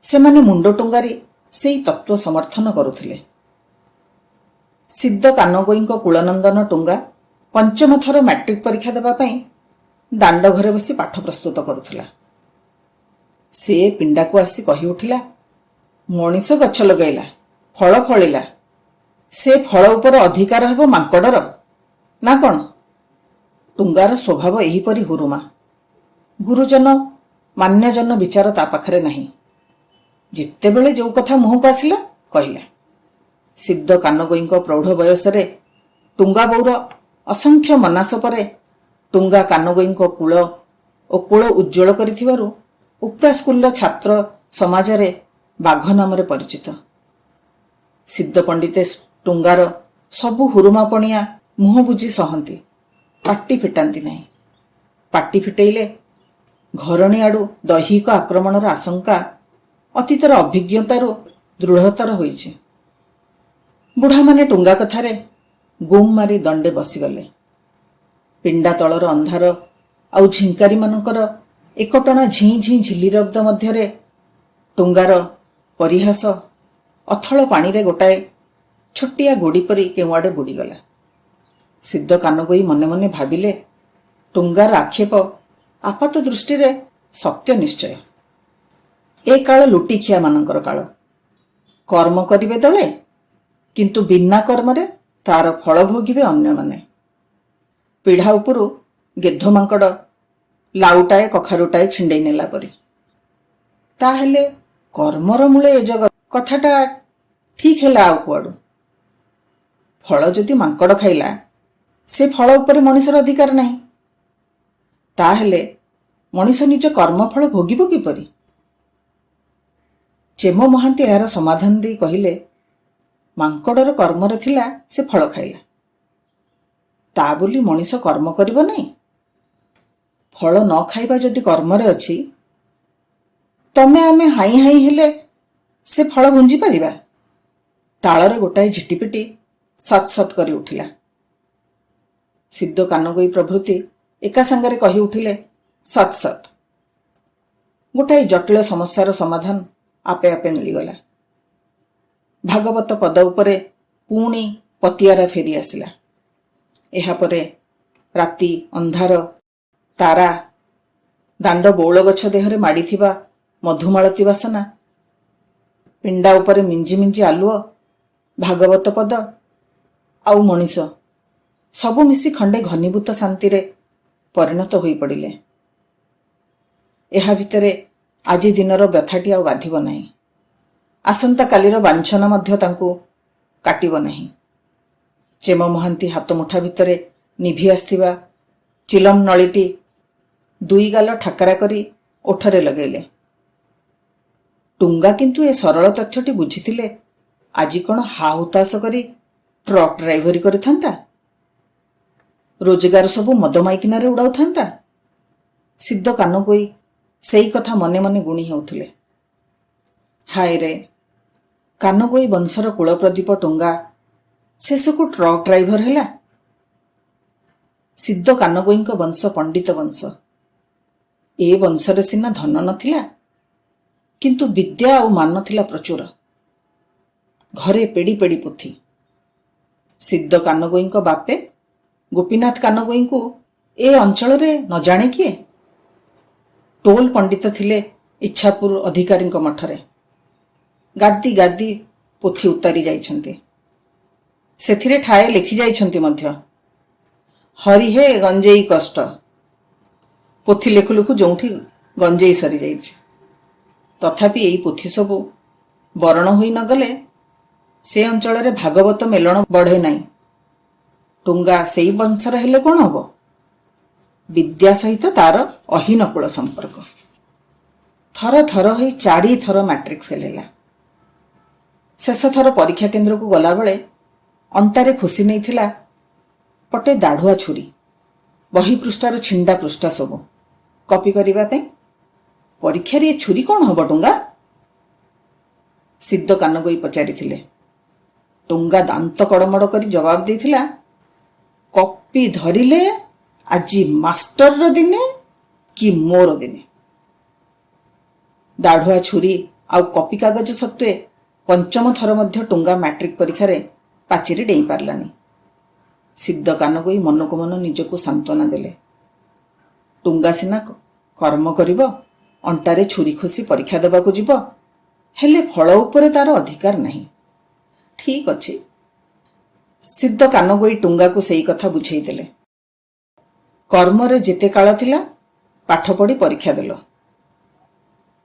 ସେମାନେ ମୁଣ୍ଡ ଟୁଙ୍ଗାରି ସେଇ ତତ୍ତ୍ୱ ସମର୍ଥନ କରୁଥିଲେ। ସିଦ୍ଧ କାନଗୋଇଙ୍କ କୁଳନନ୍ଦନ ଟୁଙ୍ଗା ପଞ୍ଚମ ଥର ମ୍ୟାଟ୍ରିକ୍ ପରୀକ୍ଷା ଦେବା ପାଇଁ ଦାଣ୍ଡ ଘରେ ବସି ପାଠ ପ୍ରସ୍ତୁତ କରୁଥିଲା। ସେ ପିଣ୍ଡାକୁ ଆସି କହି ଉଠିଲା, ମଣିଷ ଗଛ ଲଗାଇଲା, ଫଳ ଫଳିଲା, ସେ ଫଳ ଉପରେ ଅଧିକାର ହେବ ମାଙ୍କଡ଼ର ନା କ'ଣ? ଟୁଙ୍ଗାର ସ୍ୱଭାବ ଏହିପରି ହୁରୁମା। ଗୁରୁଜନ ମାନ୍ୟଜନ ବିଚାର ତା ପାଖରେ ନାହିଁ। ଯେତେବେଳେ ଯେଉଁ କଥା ମୁହଁକୁ ଆସିଲା କହିଲା। ସିଦ୍ଧ କାନଗୋଇଙ୍କ ପ୍ରୌଢ଼ ବୟସରେ ଟୁଙ୍ଗା ବୋଉର ଅସଂଖ୍ୟ ମନାସ ପରେ ଟୁଙ୍ଗା କାନଗୋଇଙ୍କ କୂଳ ଓ କୂଳ ଉଜ୍ଜ୍ୱଳ କରିଥିବାରୁ ଉପ୍ରା ସ୍କୁଲର ଛାତ୍ର ସମାଜରେ ବାଘ ନାମରେ ପରିଚିତ। ସିଦ୍ଧ ପଣ୍ଡିତେ ଟୁଙ୍ଗାର ସବୁ ହୁରୁମାପଣିଆ ମୁହଁ ବୁଜି ସହନ୍ତି, ପାଟି ଫିଟାନ୍ତି ନାହିଁ। ପାଟି ଫିଟେଇଲେ ଘରଣୀ ଆଡ଼ୁ ଦୈହିକ ଆକ୍ରମଣର ଆଶଙ୍କା ଅତୀତର ଅଭିଜ୍ଞତାରୁ ଦୃଢ଼ତର ହୋଇଛି। ବୁଢ଼ାମାନେ ଟୁଙ୍ଗା କଥାରେ ଗୁମ୍ ମାରି ଦଣ୍ଡେ ବସିଗଲେ। ପିଣ୍ଡା ତଳର ଅନ୍ଧାର ଆଉ ଝିଙ୍କାରୀମାନଙ୍କର ଏକଟଣା ଝିଁ ଝିଁ ଝିଲି ଶବ୍ଦ ମଧ୍ୟରେ ଟୁଙ୍ଗାର ପରିହାସ ଅଥଳ ପାଣିରେ ଗୋଟାଏ ଛୋଟିଆ ଗୋଡ଼ି ପରି କେଉଁଆଡ଼େ ବୁଡ଼ିଗଲା। ସିଦ୍ଧ କାନଗୋଇ ମନେ ମନେ ଭାବିଲେ, ଟୁଙ୍ଗାର ଆକ୍ଷେପ ଆପାତ ଦୃଷ୍ଟିରେ ସତ୍ୟ ନିଶ୍ଚୟ। ଏ କାଳ ଲୁଟିଖିଆମାନଙ୍କର କାଳ। କର୍ମ କରିବେ ଦଳେ, କିନ୍ତୁ ବିନା କର୍ମରେ ତାର ଫଳ ଭୋଗିବେ ଅନ୍ୟମାନେ। ପିଢ଼ା ଉପରୁ ଗେଧ ମାଙ୍କଡ଼ ଲାଉଟାଏ କଖାରୁଟାଏ ଛିଣ୍ଡେଇ ନେଲା ପରି। ତାହେଲେ କର୍ମର ମୂଳେ ଏ ଜଗତ କଥାଟା ଠିକ୍ ହେଲା ଆଉ କୁଆଡ଼ୁ? ଫଳ ଯଦି ମାଙ୍କଡ଼ ଖାଇଲା, ସେ ଫଳ ଉପରେ ମଣିଷର ଅଧିକାର ନାହିଁ। ତାହେଲେ ମଣିଷ ନିଜ କର୍ମଫଳ ଭୋଗିବ କିପରି? ଚେମ ମହାନ୍ତି ଏହାର ସମାଧାନ ଦେଇ କହିଲେ, ମାଙ୍କଡ଼ର କର୍ମରେ ଥିଲା ସେ ଫଳ ଖାଇଲା, ତା ବୋଲି ମଣିଷ କର୍ମ କରିବ ନାହିଁ? ଫଳ ନ ଖାଇବା ଯଦି କର୍ମରେ ଅଛି, ତମେ ଆମେ ହାଇଁ ହାଇଁ ହେଲେ ସେ ଫଳ ଭୁଞ୍ଜି ପାରିବା? ତାଳରେ ଗୋଟାଏ ଝିଟିପିଟି ସତ୍ ସତ୍ କରି ଉଠିଲା। ସିଦ୍ଧ କାନଗୋଇ ପ୍ରଭୃତି ଏକା ସାଙ୍ଗରେ କହି ଉଠିଲେ, ସତ୍ ସତ୍। ଗୋଟାଏ ଜଟିଳ ସମସ୍ୟାର ସମାଧାନ ଆପେ ଆପେ ମିଳିଗଲା। ଭାଗବତ ପଦ ଉପରେ ପୁଣି ପତିଆରା ଫେରି ଆସିଲା। ଏହାପରେ ରାତି ଅନ୍ଧାର, ତାରା, ଦାଣ୍ଡ ବଉଳ ଗଛ ଦେହରେ ମାଡ଼ିଥିବା ମଧୁମାଳତୀ ବାସନା, ପିଣ୍ଡା ଉପରେ ମିଞ୍ଜି ମିଞ୍ଜି ଆଲୁଅ, ଭାଗବତ ପଦ ଆଉ ମଣିଷ ସବୁ ମିଶି ଖଣ୍ଡେ ଘନୀଭୂତ ଶାନ୍ତିରେ ପରିଣତ ହୋଇପଡ଼ିଲେ। ଏହା ଭିତରେ ଆଜି ଦିନର ବ୍ୟଥାଟି ଆଉ ବାଧିବ ନାହିଁ। ଆସନ୍ତାକାଲିର ବାଞ୍ଛନା ମଧ୍ୟ ତାଙ୍କୁ କାଟିବ ନାହିଁ। ଚେମ ମହାନ୍ତି ହାତ ମୁଠା ଭିତରେ ନିଭି ଆସିଥିବା ଚିଲମ ନଳୀଟି ଦୁଇ ଗାଲ ଠାକରା କରି ଓଠରେ ଲଗେଇଲେ। ଟୁଙ୍ଗା କିନ୍ତୁ ଏ ସରଳ ତଥ୍ୟଟି ବୁଝିଥିଲେ ଆଜି କ'ଣ ହା ହୁତାଶ କରି ଟ୍ରକ୍ ଡ୍ରାଇଭରି କରିଥାନ୍ତା? ରୋଜଗାର ସବୁ ମଦ ମାଇକିନାରେ ଉଡ଼ାଉଥାନ୍ତା? ସିଦ୍ଧ କାନଗୋଇ ସେଇ କଥା ମନେ ମନେ ଗୁଣି ହେଉଥିଲେ। ହାୟରେ, କାନଗୋଇ ବଂଶର କୁଳପ୍ରଦୀପ ଟୁଙ୍ଗା ଶେଷକୁ ଟ୍ରକ୍ ଡ୍ରାଇଭର ହେଲା। ସିଦ୍ଧ କାନଗୋଇଙ୍କ ବଂଶ ପଣ୍ଡିତ ବଂଶ। ଏ ବଂଶରେ ସିନା ଧନ ନଥିଲା, କିନ୍ତୁ ବିଦ୍ୟା ଆଉ ମାନ ଥିଲା ପ୍ରଚୁର। ଘରେ ପେଡ଼ି ପେଡ଼ି ପୋଥି। ସିଦ୍ଧ କାନଗୋଇଙ୍କ ବାପେ ଗୋପୀନାଥ କାନଗୋଇଙ୍କୁ ଏ ଅଞ୍ଚଳରେ ନ ଜାଣେ କିଏ? ଟୋଲ ପଣ୍ଡିତ ଥିଲେ ଇଚ୍ଛାପୁର ଅଧିକାରୀଙ୍କ ମଠରେ। ଗାଦି ଗାଦି ପୋଥି ଉତାରି ଯାଇଛନ୍ତି। ସେଥିରେ ଠାଏ ଲେଖି ଯାଇଛନ୍ତି ମଧ୍ୟ, ହରିହେ ଗଞ୍ଜେଇ କଷ୍ଟ। ପୋଥି ଲେଖୁ ଲେଖୁ ଯେଉଁଠି ଗଞ୍ଜେଇ ସରିଯାଇଛି। ତଥାପି ଏଇ ପୋଥି ସବୁ ବରଣ ହୋଇ ନଗଲେ ସେ ଅଞ୍ଚଳରେ ଭାଗବତ ମେଲଣ ବଢ଼େ ନାହିଁ। ଟୁଙ୍ଗା ସେଇ ବଂଶର ହେଲେ କ'ଣ ହବ? ବିଦ୍ୟା ସହିତ ତାର ଅହିନକୁଳ ସମ୍ପର୍କ। ଥର ଥର ହୋଇ 4 ଥର ମାଟ୍ରିକ ଫେଲ୍ ହେଲା। ଶେଷ ଥର ପରୀକ୍ଷା କେନ୍ଦ୍ରକୁ ଗଲାବେଳେ ଅଣ୍ଟାରେ ଖୁସି ନେଇଥିଲା ପଟେ ଦାଢ଼ୁଆ ଛୁରୀ, ବହି ପୃଷ୍ଠାର ଛିଣ୍ଡା ପୃଷ୍ଠା ସବୁ କପି କରିବା ପାଇଁ। ପରୀକ୍ଷାରେ ଏ ଛୁରୀ କ'ଣ ହବ ଟୁଙ୍ଗା? ସିଦ୍ଧ କାନଗୋଇ ପଚାରିଥିଲେ। ଟୁଙ୍ଗା ଦାନ୍ତ କଡ଼ମଡ଼ କରି ଜବାବ ଦେଇଥିଲା, କପି ଧରିଲେ ଆଜି ମାଷ୍ଟରର ଦିନେ କି ମୋର ଦିନେ। ଦାଢ଼ୁଆ ଛୁରୀ ଆଉ କପି କାଗଜ ସତ୍ତ୍ୱେ ପଞ୍ଚମ ଥର ମଧ୍ୟ ଟୁଙ୍ଗା ମାଟ୍ରିକ ପରୀକ୍ଷାରେ ପାଚିରି ଡେଇଁ ପାରିଲାନି। ସିଦ୍ଧ କାନଗୋଇ ମନକୁ ମନ ନିଜକୁ ସାନ୍ତ୍ୱନା ଦେଲେ। ଟୁଙ୍ଗା ସିନା କର୍ମ କରିବ, ଅଣ୍ଟାରେ ଛୁରୀ ଖୋସି ପରୀକ୍ଷା ଦେବାକୁ ଯିବ, ହେଲେ ଫଳ ଉପରେ ତାର ଅଧିକାର ନାହିଁ। ଠିକ୍ ଅଛି। ସିଦ୍ଧ କାନଗୋଇ ଟୁଙ୍ଗାକୁ ସେଇ କଥା ବୁଝେଇ ଦେଲେ। କର୍ମରେ ଯେତେ କାଳ ଥିଲା ପାଠ ପଢ଼ି ପରୀକ୍ଷା ଦେଲ।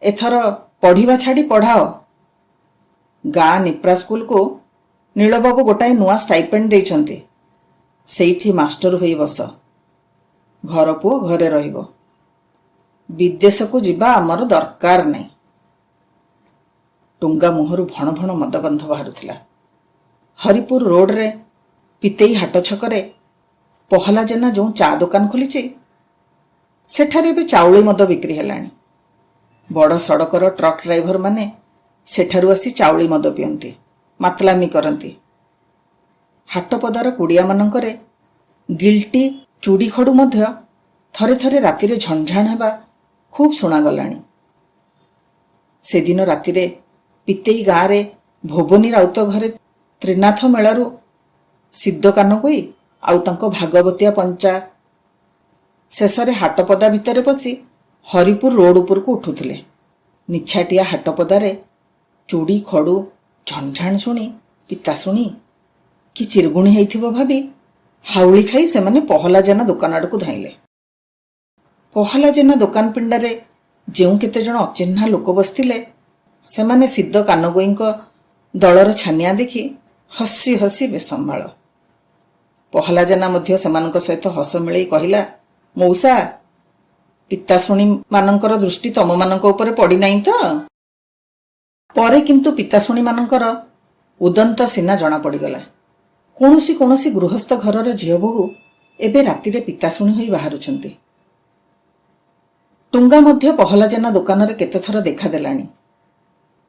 ଏଥର ପଢ଼ିବା ଛାଡ଼ି ପଢ଼ାଅ। ଗାଁ ନିପ୍ରା ସ୍କୁଲକୁ ନୀଳବାବୁ ଗୋଟାଏ ନୂଆ ଷ୍ଟାଇପେଣ୍ଡ ଦେଇଛନ୍ତି। ସେଇଠି ମାଷ୍ଟର ହୋଇ ବସ। ଘର ପୁଅ ଘରେ ରହିବ। ବିଦେଶକୁ ଯିବା ଆମର ଦରକାର ନାହିଁ। ଟୁଙ୍ଗା ମୁହଁରୁ ଭଣ ଭଣ ମଦଗନ୍ଧ ବାହାରୁଥିଲା। ହରିପୁର ରୋଡରେ ପିତେଇ ହାଟ ଛକରେ ପହଲା ଜେନା ଯେଉଁ ଚା ଦୋକାନ ଖୋଲିଛି, ସେଠାରେ ଏବେ ଚାଉଳି ମଦ ବିକ୍ରି ହେଲାଣି। ବଡ଼ ସଡ଼କର ଟ୍ରକ୍ ଡ୍ରାଇଭରମାନେ ସେଠାରୁ ଆସି ଚାଉଳି ମଦ ପିଅନ୍ତି, ମାତଲାମି କରନ୍ତି। ହାଟପଦାର କୁଡ଼ିଆମାନଙ୍କରେ ଗିଲ୍ଟି ଚୁଡ଼ି ଖଡ଼ୁ ମଧ୍ୟ ଥରେ ଥରେ ରାତିରେ ଝଣଝାଣ ହେବା ଖୁବ୍ ଶୁଣାଗଲାଣି। ସେଦିନ ରାତିରେ ପିତେଇ ଗାଁରେ ଭୋବନୀ ରାଉତ ଘରେ ତ୍ରିନାଥ ମେଳାରୁ ସିଦ୍ଧ କାନଗୋଇ ଆଉ ତାଙ୍କ ଭାଗବତିଆ ପଞ୍ଚା ଶେଷରେ ହାଟପଦା ଭିତରେ ପଶି ହରିପୁର ରୋଡ ଉପରକୁ ଉଠୁଥିଲେ। ନିଛାଟିଆ ହାଟପଦାରେ ଚୁଡ଼ି ଖଡ଼ୁ ଝଣଝାଣ ଶୁଣି ପିତା ଶୁଣି କି ଚିରଗୁଣି ହେଇଥିବ ଭାବି ହାଉଳି ଖାଇ ସେମାନେ ପହଲା ଜେନା ଦୋକାନ ଆଡ଼କୁ ଧାଇଁଲେ। ପହଲା ଜେନା ଦୋକାନ ପିଣ୍ଡାରେ ଯେଉଁ କେତେଜଣ ଅଚିହ୍ନା ଲୋକ ବସିଥିଲେ, ସେମାନେ ସିଦ୍ଧ କାନଗୋଇଙ୍କ ଦଳର ଛାନିଆ ଦେଖି ହସି ହସି ବେସମ୍ଭାଳ। ପହଲା ଜେନା ମଧ୍ୟ ସେମାନଙ୍କ ସହିତ ହସ ମିଳେଇ କହିଲା, ମଉସା, ପିତାଶୁଣୀମାନଙ୍କର ଦୃଷ୍ଟି ତମମାନଙ୍କ ଉପରେ ପଡ଼ିନାହିଁ ତ? ପରେ କିନ୍ତୁ ପିତାଶୁଣୀମାନଙ୍କର ଉଦନ୍ତ ସିନା ଜଣାପଡ଼ିଗଲା। କୌଣସି କୌଣସି ଗୃହସ୍ଥ ଘରର ଝିଅ ବୋହୂ ଏବେ ରାତିରେ ପିତାଶୁଣୀ ହୋଇ ବାହାରୁଛନ୍ତି। ଟୁଙ୍ଗା ମଧ୍ୟ ପହଲା ଜେନା ଦୋକାନରେ କେତେଥର ଦେଖାଦେଲାଣି।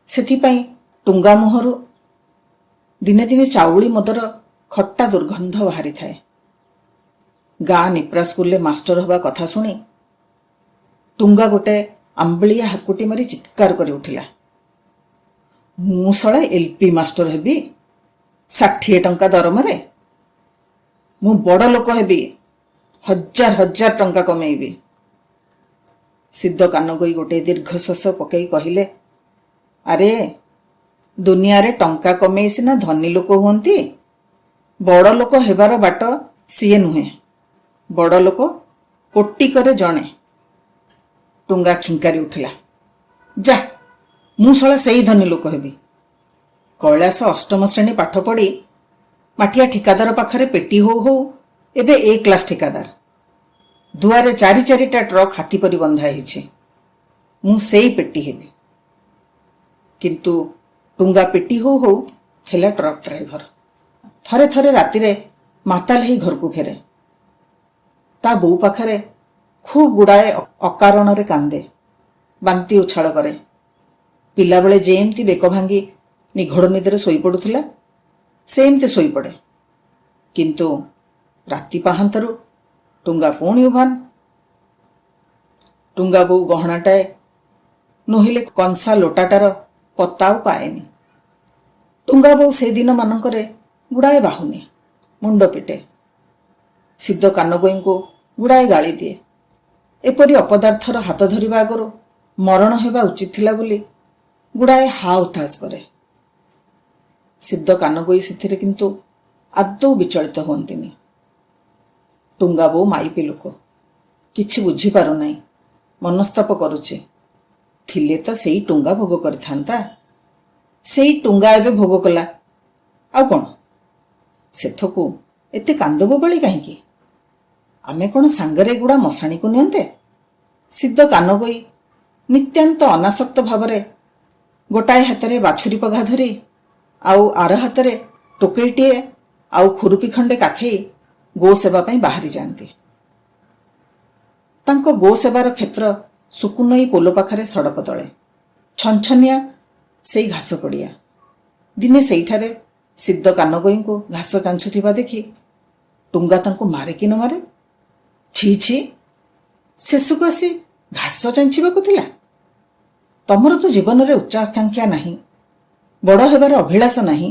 ସେଥିପାଇଁ ଟୁଙ୍ଗା ମୁହଁରୁ ଦିନେ ଦିନେ ଚାଉଳି ମଦର ଖଟ୍ଟା ଦୁର୍ଗନ୍ଧ ବାହାରିଥାଏ। ଗାଁ ନିପ୍ରା ସ୍କୁଲରେ ମାଷ୍ଟର ହେବା କଥା ଶୁଣି ଟୁଙ୍ଗା ଗୋଟେ ଆମ୍ବିଳିଆ ହାକୁଟି ମାରି ଚିତ୍କାର କରି ଉଠିଲା, ମୁଁ ଶଳା ଏଲ୍ପି ମାଷ୍ଟର ହେବି 60 ଟଙ୍କା ଦରମାରେ? ମୁଁ ବଡ଼ ଲୋକ ହେବି, 1000 ଟଙ୍କା କମେଇବି। ସିଦ୍ଧ କାନଗୋଇ ଗୋଟିଏ ଦୀର୍ଘଶ୍ୱାସ ପକାଇ କହିଲେ, ଆରେ ଦୁନିଆରେ ଟଙ୍କା କମେଇ ସିନା ଧନୀ ଲୋକ ହୁଅନ୍ତି, ବଡ଼ ଲୋକ ହେବାର ବାଟ ସିଏ ନୁହେଁ। ବଡ଼ ଲୋକ କୋଟିକରେ ଜଣେ। ଟୁଙ୍ଗା ଖିଙ୍କାରି ଉଠିଲା, ଯା, ମୁଁ ଶଳା ସେଇ ଧନୀ ଲୋକ ହେବି। କୈଳାସ 8ମ ଶ୍ରେଣୀ ପାଠ ପଢ଼ି ମାଠିଆ ଠିକାଦାର ପାଖରେ ପେଟି ହଉ ହଉ ଏବେ A କ୍ଲାସ ଠିକାଦାର। ଦୁଆରେ 4-4ଟା ଟ୍ରକ୍ ହାତୀ ପରି ବନ୍ଧା ହେଇଛି। ମୁଁ ସେଇ ପେଟି ହେବି। କିନ୍ତୁ ଟୁଙ୍ଗା ପେଟି ହଉ ହଉ ହେଲା ଟ୍ରକ୍ ଡ୍ରାଇଭର। ଥରେ ଥରେ ରାତିରେ ମାତାଲ ହେଇ ଘରକୁ ଫେରେ। ତା ବୋଉ ପାଖରେ ଖୁବ୍ ଗୁଡ଼ାଏ ଅକାରଣରେ କାନ୍ଦେ, ବାନ୍ତି ଉଛାଳ କରେ। ପିଲାବେଳେ ଯେମିତି ବେକ ଭାଙ୍ଗି ନିଘୋଡ଼ ନିଦରେ ଶୋଇପଡ଼ୁଥିଲା, ସେମିତି ଶୋଇପଡ଼େ। କିନ୍ତୁ ରାତି ପାହାନ୍ତାରୁ ଟୁଙ୍ଗା ପୁଣି ଉଭାନ। ଟୁଙ୍ଗା ବୋଉ ଗହଣାଟାଏ ନୋହିଲେ କଂସା ଲୋଟାଟାର ପତ୍ତା ଆଉ ପାଏନି। ଟୁଙ୍ଗା ବୋଉ ସେଦିନ ମାନଙ୍କରେ ଗୁଡ଼ାଏ ବାହୁନି, ମୁଣ୍ଡ ପିଟେ। ସିଦ୍ଧ କାନଗୋଇଙ୍କୁ ଗୁଡ଼ାଏ ଗାଳି ଦିଏ। ଏପରି ଅପଦାର୍ଥର ହାତ ଧରିବା ଆଗରୁ ମରଣ ହେବା ଉଚିତ ଥିଲା ବୋଲି ଗୁଡ଼ାଏ ହା ଉତାସ କରେ। ସିଦ୍ଧ କାନଗୋଇ ସେଥିରେ କିନ୍ତୁ ଆଦୌ ବିଚଳିତ ହୁଅନ୍ତିନି। ଟୁଙ୍ଗା ବୋଉ ମାଇପି ଲୋକ, କିଛି ବୁଝିପାରୁନାହିଁ, ମନସ୍ତାପ କରୁଛି। ଥିଲେ ତ ସେଇ ଟୁଙ୍ଗା ଭୋଗ କରିଥାନ୍ତା। ସେଇ ଟୁଙ୍ଗା ଏବେ ଭୋଗ କଲା। ଆଉ କ'ଣ? ସେଠକୁ ଏତେ କାନ୍ଦ ବୋବାଳି କାହିଁକି? ଆମେ କ'ଣ ସାଙ୍ଗରେ ଏଗୁଡ଼ା ମଶାଣିକୁ ନିଅନ୍ତେ? ସିଦ୍ଧ କାନଗୋଇ ନିତ୍ୟାନ୍ତ ଅନାସକ୍ତ ଭାବରେ ଗୋଟାଏ ହାତରେ ବାଛୁରୀ ପଘା ଧରି ଆଉ ଆର ହାତରେ ଟୋକେଇଟିଏ ଆଉ ଖୁରୁପି ଖଣ୍ଡେ କାଖେଇ ଗୋ ସେବା ପାଇଁ ବାହାରି ଯାଆନ୍ତି। ତାଙ୍କ ଗୋ ସେବାର କ୍ଷେତ୍ର ସୁକୁନଈ ପୋଲ ପାଖରେ ସଡ଼କ ତଳେ ଛନଛନିଆ ସେଇ ଘାସ ପଡ଼ିଆ। ଦିନେ ସେଇଠାରେ ସିଦ୍ଧ କାନଗୋଇଙ୍କୁ ଘାସ ଚାଞ୍ଚୁଥିବା ଦେଖି ଟୁଙ୍ଗା ତାଙ୍କୁ ମାରେ କି ନ ମାରେ? ଛି ଛି, ଶେଷକୁ ଆସି ଘାସ ଚାଞ୍ଚିବାକୁ ଥିଲା? ତମର ତ ଜୀବନରେ ଉଚ୍ଚ ଆକାଂକ୍ଷା ନାହିଁ, ବଡ଼ ହେବାର ଅଭିଳାଷ ନାହିଁ।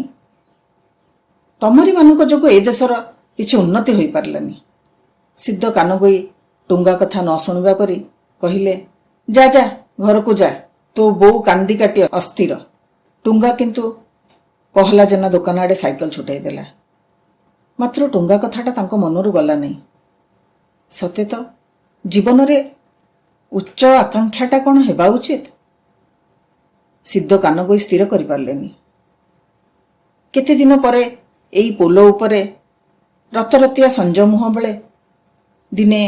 ତମରିମାନଙ୍କ ଯୋଗୁଁ ଏ ଦେଶର କିଛି ଉନ୍ନତି ହୋଇପାରିଲାନି। ସିଦ୍ଧ କାନଗୋଇ ଟୁଙ୍ଗା କଥା ନ ଶୁଣିବା ପରି କହିଲେ, ଯା ଯା, ଘରକୁ ଯା, ତୋ ବୋଉ କାନ୍ଦି କାଟି ଅସ୍ଥିର। ଟୁଙ୍ଗା କିନ୍ତୁ ପହଲା ଜେନା ଦୋକାନ ଆଡ଼େ ସାଇକେଲ ଛୁଟାଇ ଦେଲା। ମାତ୍ର ଟୁଙ୍ଗା କଥାଟା ତାଙ୍କ ମନରୁ ଗଲା ନାହିଁ। ସତେ ତ ଜୀବନରେ ଉଚ୍ଚ ଆକାଂକ୍ଷାଟା କ'ଣ ହେବା ଉଚିତ? ସିଦ୍ଧ କାନଗୋଇ ସ୍ଥିର କରିପାରିଲେନି। କେତେଦିନ ପରେ ଏଇ ପୋଲ ଉପରେ ରତରତିଆ ସଞ୍ଜ ମୁହଁ ବେଳେ ଦିନେ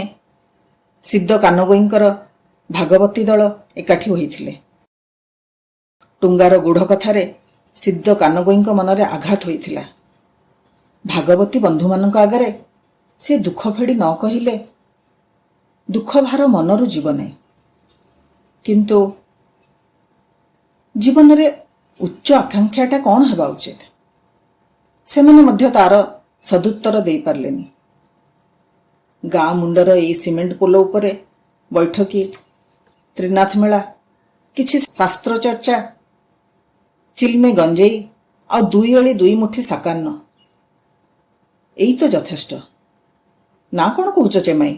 ସିଦ୍ଧ କାନଗୋଇଙ୍କର ଭାଗବତୀ ଦଳ ଏକାଠି ହୋଇଥିଲେ। ଟୁଙ୍ଗାର ଗୂଢ଼ କଥାରେ ସିଦ୍ଧ କାନଗୋଇଙ୍କ ମନରେ ଆଘାତ ହୋଇଥିଲା। ଭାଗବତୀ ବନ୍ଧୁମାନଙ୍କ ଆଗରେ ସେ ଦୁଃଖ ଫେଡ଼ି ନ କହିଲେ ଦୁଃଖ ଭାର ମନରୁ ଯିବ ନାହିଁ। କିନ୍ତୁ ଜୀବନରେ ଉଚ୍ଚ ଆକାଂକ୍ଷାଟା କ'ଣ ହେବା ଉଚିତ? ସେମାନେ ମଧ୍ୟ ତାର ସଦୁତ୍ତର ଦେଇପାରିଲେନି। ଗାଁ ମୁଣ୍ଡର ଏଇ ସିମେଣ୍ଟ ପୋଲ ଉପରେ ବୈଠକୀ, ତ୍ରିନାଥ ମେଳା, କିଛି ଶାସ୍ତ୍ର ଚର୍ଚ୍ଚା, ଚିଲ୍ମେ ଗଞ୍ଜେଇ ଆଉ ଦୁଇ ଅଳି ଦୁଇ ମୁଠି ସାକାନ୍ନ, ଏଇ ତ ଯଥେଷ୍ଟ। ନା କ'ଣ କହୁଛ ଚେମାଇ?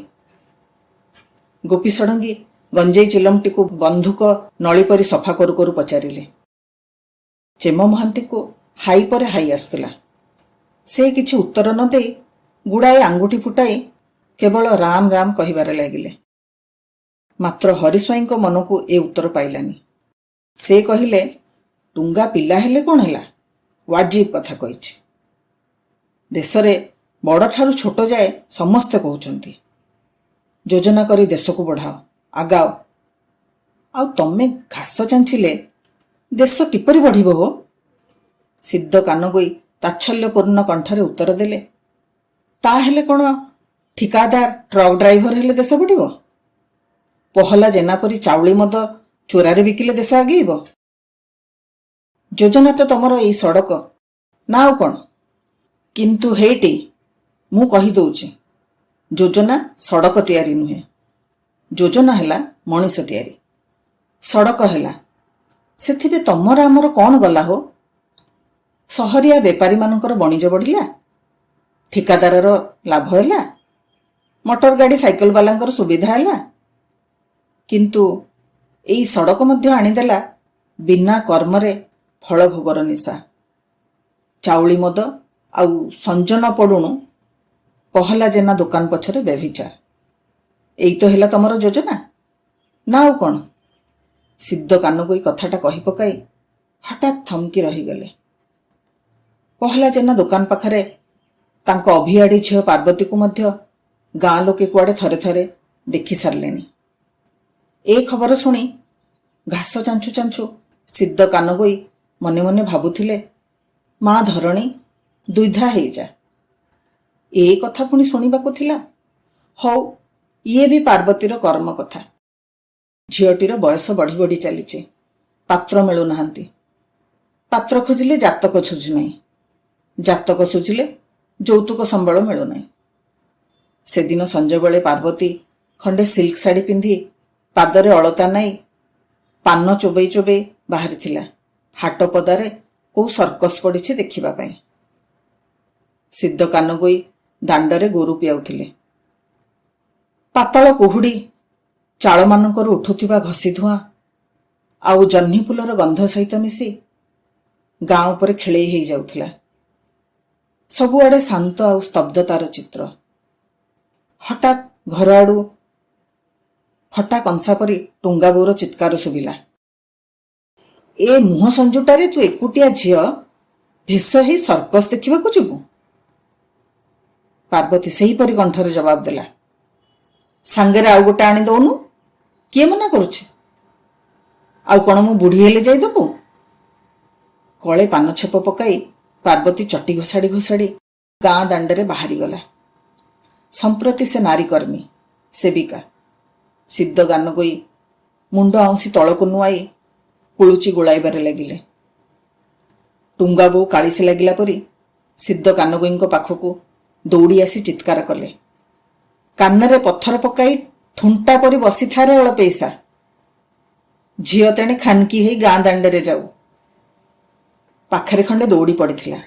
ଗୋପୀ ଷଡ଼ଙ୍ଗୀ ଗଞ୍ଜେଇ ଚିଲମଟିକୁ ବନ୍ଧୁକ ନଳି ପରି ସଫା କରୁ କରୁ ପଚାରିଲେ। ଚେମ ମହାନ୍ତିଙ୍କୁ ହାଇ ପରେ ହାଇ ଆସୁଥିଲା। ସେ କିଛି ଉତ୍ତର ନ ଦେଇ ଗୁଡ଼ାଏ ଆଙ୍ଗୁଠି ଫୁଟାଇ କେବଳ ରାମ ରାମ କହିବାରେ ଲାଗିଲେ। ମାତ୍ର ହରିସ୍ୱାଇଁଙ୍କ ମନକୁ ଏ ଉତ୍ତର ପାଇଲାନି। ସେ କହିଲେ, ଟୁଙ୍ଗା ପିଲା ହେଲେ କ'ଣ ହେଲା? ୱାଜିବ କଥା କହିଛି। ଦେଶରେ ବଡ଼ଠାରୁ ଛୋଟ ଯାଏ ସମସ୍ତେ କହୁଛନ୍ତି, ଯୋଜନା କରି ଦେଶକୁ ବଢ଼ାଅ, ଆଗାଅ। ଆଉ ତମେ ଘାସ ଚାଞ୍ଚିଲେ ଦେଶ କିପରି ବଢ଼ିବ ହୋ? ସିଦ୍ଧ କାନଗୋଇ ତାଚ୍ଛଲ୍ୟପୂର୍ଣ୍ଣ କଣ୍ଠରେ ଉତ୍ତର ଦେଲେ, ତାହେଲେ କ'ଣ ଠିକାଦାର ଟ୍ରକ୍ ଡ୍ରାଇଭର ହେଲେ ଦେଶ ବଢ଼ିବ? ପହଲା ଜେନା ପରି ଚାଉଳି ମଦ ଚୋରାରେ ବିକିଲେ ଦେଶ ଆଗେଇବ? ଯୋଜନା ତ ତମର ଏଇ ସଡ଼କ, ନା ଆଉ କ'ଣ? କିନ୍ତୁ ହେଇଟି ମୁଁ କହିଦେଉଛି, ଯୋଜନା ସଡ଼କ ତିଆରି ନୁହେଁ। ଯୋଜନା ହେଲା ମଣିଷ ତିଆରି। ସଡ଼କ ହେଲା, ସେଥିରେ ତମର ଆମର କ'ଣ ଗଲା ହୋ? ସହରିଆ ବେପାରୀମାନଙ୍କର ବଣିଜ ବଢ଼ିଲା, ଠିକାଦାରର ଲାଭ ହେଲା, ମଟର ଗାଡ଼ି ସାଇକେଲ ବାଲାଙ୍କର ସୁବିଧା ହେଲା। କିନ୍ତୁ ଏଇ ସଡ଼କ ମଧ୍ୟ ଆଣିଦେଲା ବିନା କର୍ମରେ ଫଳ ଭୋଗର ନିଶା। ଚାଉଳି ମଦ ଆଉ ସଞ୍ଜନ ପଡ଼ୁଣୁ ପହଲା ଜେନା ଦୋକାନ ପଛରେ ବ୍ୟଭିଚାର। ଏଇ ତ ହେଲା ତମର ଯୋଜନା, ନା ଆଉ କ'ଣ? ସିଦ୍ଧ କାନଗୋଇ କଥାଟା କହି ପକାଇ ହଠାତ୍ ଥମକି ରହିଗଲେ। ପହଲା ଜେନା ଦୋକାନ ପାଖରେ ତାଙ୍କ ଅଭିଆଡ଼ି ଝିଅ ପାର୍ବତୀକୁ ମଧ୍ୟ ଗାଁ ଲୋକେ କୁଆଡ଼େ ଥରେ ଥରେ ଦେଖି ସାରିଲେଣି। ଏ ଖବର ଶୁଣି ଘାସ ଚାଞ୍ଚୁ ଚାଞ୍ଚୁ ସିଦ୍ଧ କାନଗୋଇ ମନେ ମନେ ଭାବୁଥିଲେ, ମା ଧରଣୀ ଦ୍ୱିଧା ହେଇଯା। ଏ କଥା ପୁଣି ଶୁଣିବାକୁ ଥିଲା। ହଉ, ଇଏ ବି ପାର୍ବତୀର କର୍ମ କଥା। ଝିଅଟିର ବୟସ ବଢ଼ି ବଢ଼ି ଚାଲିଛି, ପାତ୍ର ମିଳୁନାହାନ୍ତି। ପାତ୍ର ଖୋଜିଲେ ଜାତକ ଶୁଝୁନାହିଁ, ଜାତକ ଶୁଝିଲେ ଯୌତୁକ ସମ୍ବଳ ମିଳୁନାହିଁ। ସେଦିନ ସଞ୍ଜବେଳେ ପାର୍ବତୀ ଖଣ୍ଡେ ସିଲ୍କ ଶାଢ଼ୀ ପିନ୍ଧି ପାଦରେ ଅଳତା ନାଇ ପାନ ଚୋବେଇ ଚୋବେଇ ବାହାରିଥିଲା ହାଟ ପଦାରେ କୋଉ ସର୍କସ ପଡ଼ିଛି ଦେଖିବା ପାଇଁ। ସିଦ୍ଧ କାନଗୋଇ ଦାଣ୍ଡରେ ଗୋରୁ ପିଆଉଥିଲେ। ପାତାଳ କୁହୁଡ଼ି, ଚାଳମାନଙ୍କରୁ ଉଠୁଥିବା ଘଷି ଧୂଆଁ ଆଉ ଜହ୍ନି ଫୁଲର ଗନ୍ଧ ସହିତ ମିଶି ଗାଁ ଉପରେ ଖେଳେଇ ହେଇଯାଉଥିଲା। ସବୁଆଡ଼େ ଶାନ୍ତ ଆଉ ସ୍ତବ୍ଧତାର ଚିତ୍ର। ହଠାତ୍ ଘର ଆଡ଼ୁ ଫଟା କଂସା ପରି ଟୁଙ୍ଗା ବୋଉର ଚିତ୍କାର ଶୁଭିଲା। ଏ ମୁହଁ ସଞ୍ଜୁଟାରେ ତୁ ଏକୁଟିଆ ଝିଅ ଭେଷ ହେଇ ସର୍କସ ଦେଖିବାକୁ ଯିବୁ? ପାର୍ବତୀ ସେହିପରି କଣ୍ଠରେ ଜବାବ ଦେଲା। ସାଙ୍ଗରେ ଆଉ ଗୋଟେ ଆଣି ଦଉନୁ, କିଏ ମନା କରୁଛି? ଆଉ କଣ ମୁଁ ବୁଢ଼ୀ ହେଲେ ଯାଇ ଦେବୁ? କଳେ ପାନଛେପ ପକାଇ ପାର୍ବତୀ ଚଟି ଘୋଷାଡ଼ି ଘୋଷାଡ଼ି ଗାଁ ଦାଣ୍ଡରେ ବାହାରିଗଲା। ସମ୍ପ୍ରତି ସେ ନାରୀକର୍ମୀ, ସେବିକା। ସିଦ୍ଧ ଗାନଗୋଇ ମୁଣ୍ଡ ଆଉଁସି ତଳକୁ ନୁଆଇ କୁଳୁଚି ଗୋଳାଇବାରେ ଲାଗିଲେ। ଟୁଙ୍ଗା ବୋଉ କାଳିସି ଲାଗିଲା ପରି ସିଦ୍ଧ କାନଗୋଇଙ୍କ ପାଖକୁ ଦୌଡ଼ି ଆସି ଚିତ୍କାର କଲେ। କାନରେ ପଥର ପକାଇ ଥୁଣ୍ଟା ପରି ବସିଥାରେ ଅଳପେଇସା। ଝିଅ ତେଣେ ଖାନକି ହେଇ ଗାଁ ଦାଣ୍ଡରେ ଯାଉ। ପାଖରେ ଖଣ୍ଡେ ଦୌଡ଼ି ପଡ଼ିଥିଲା।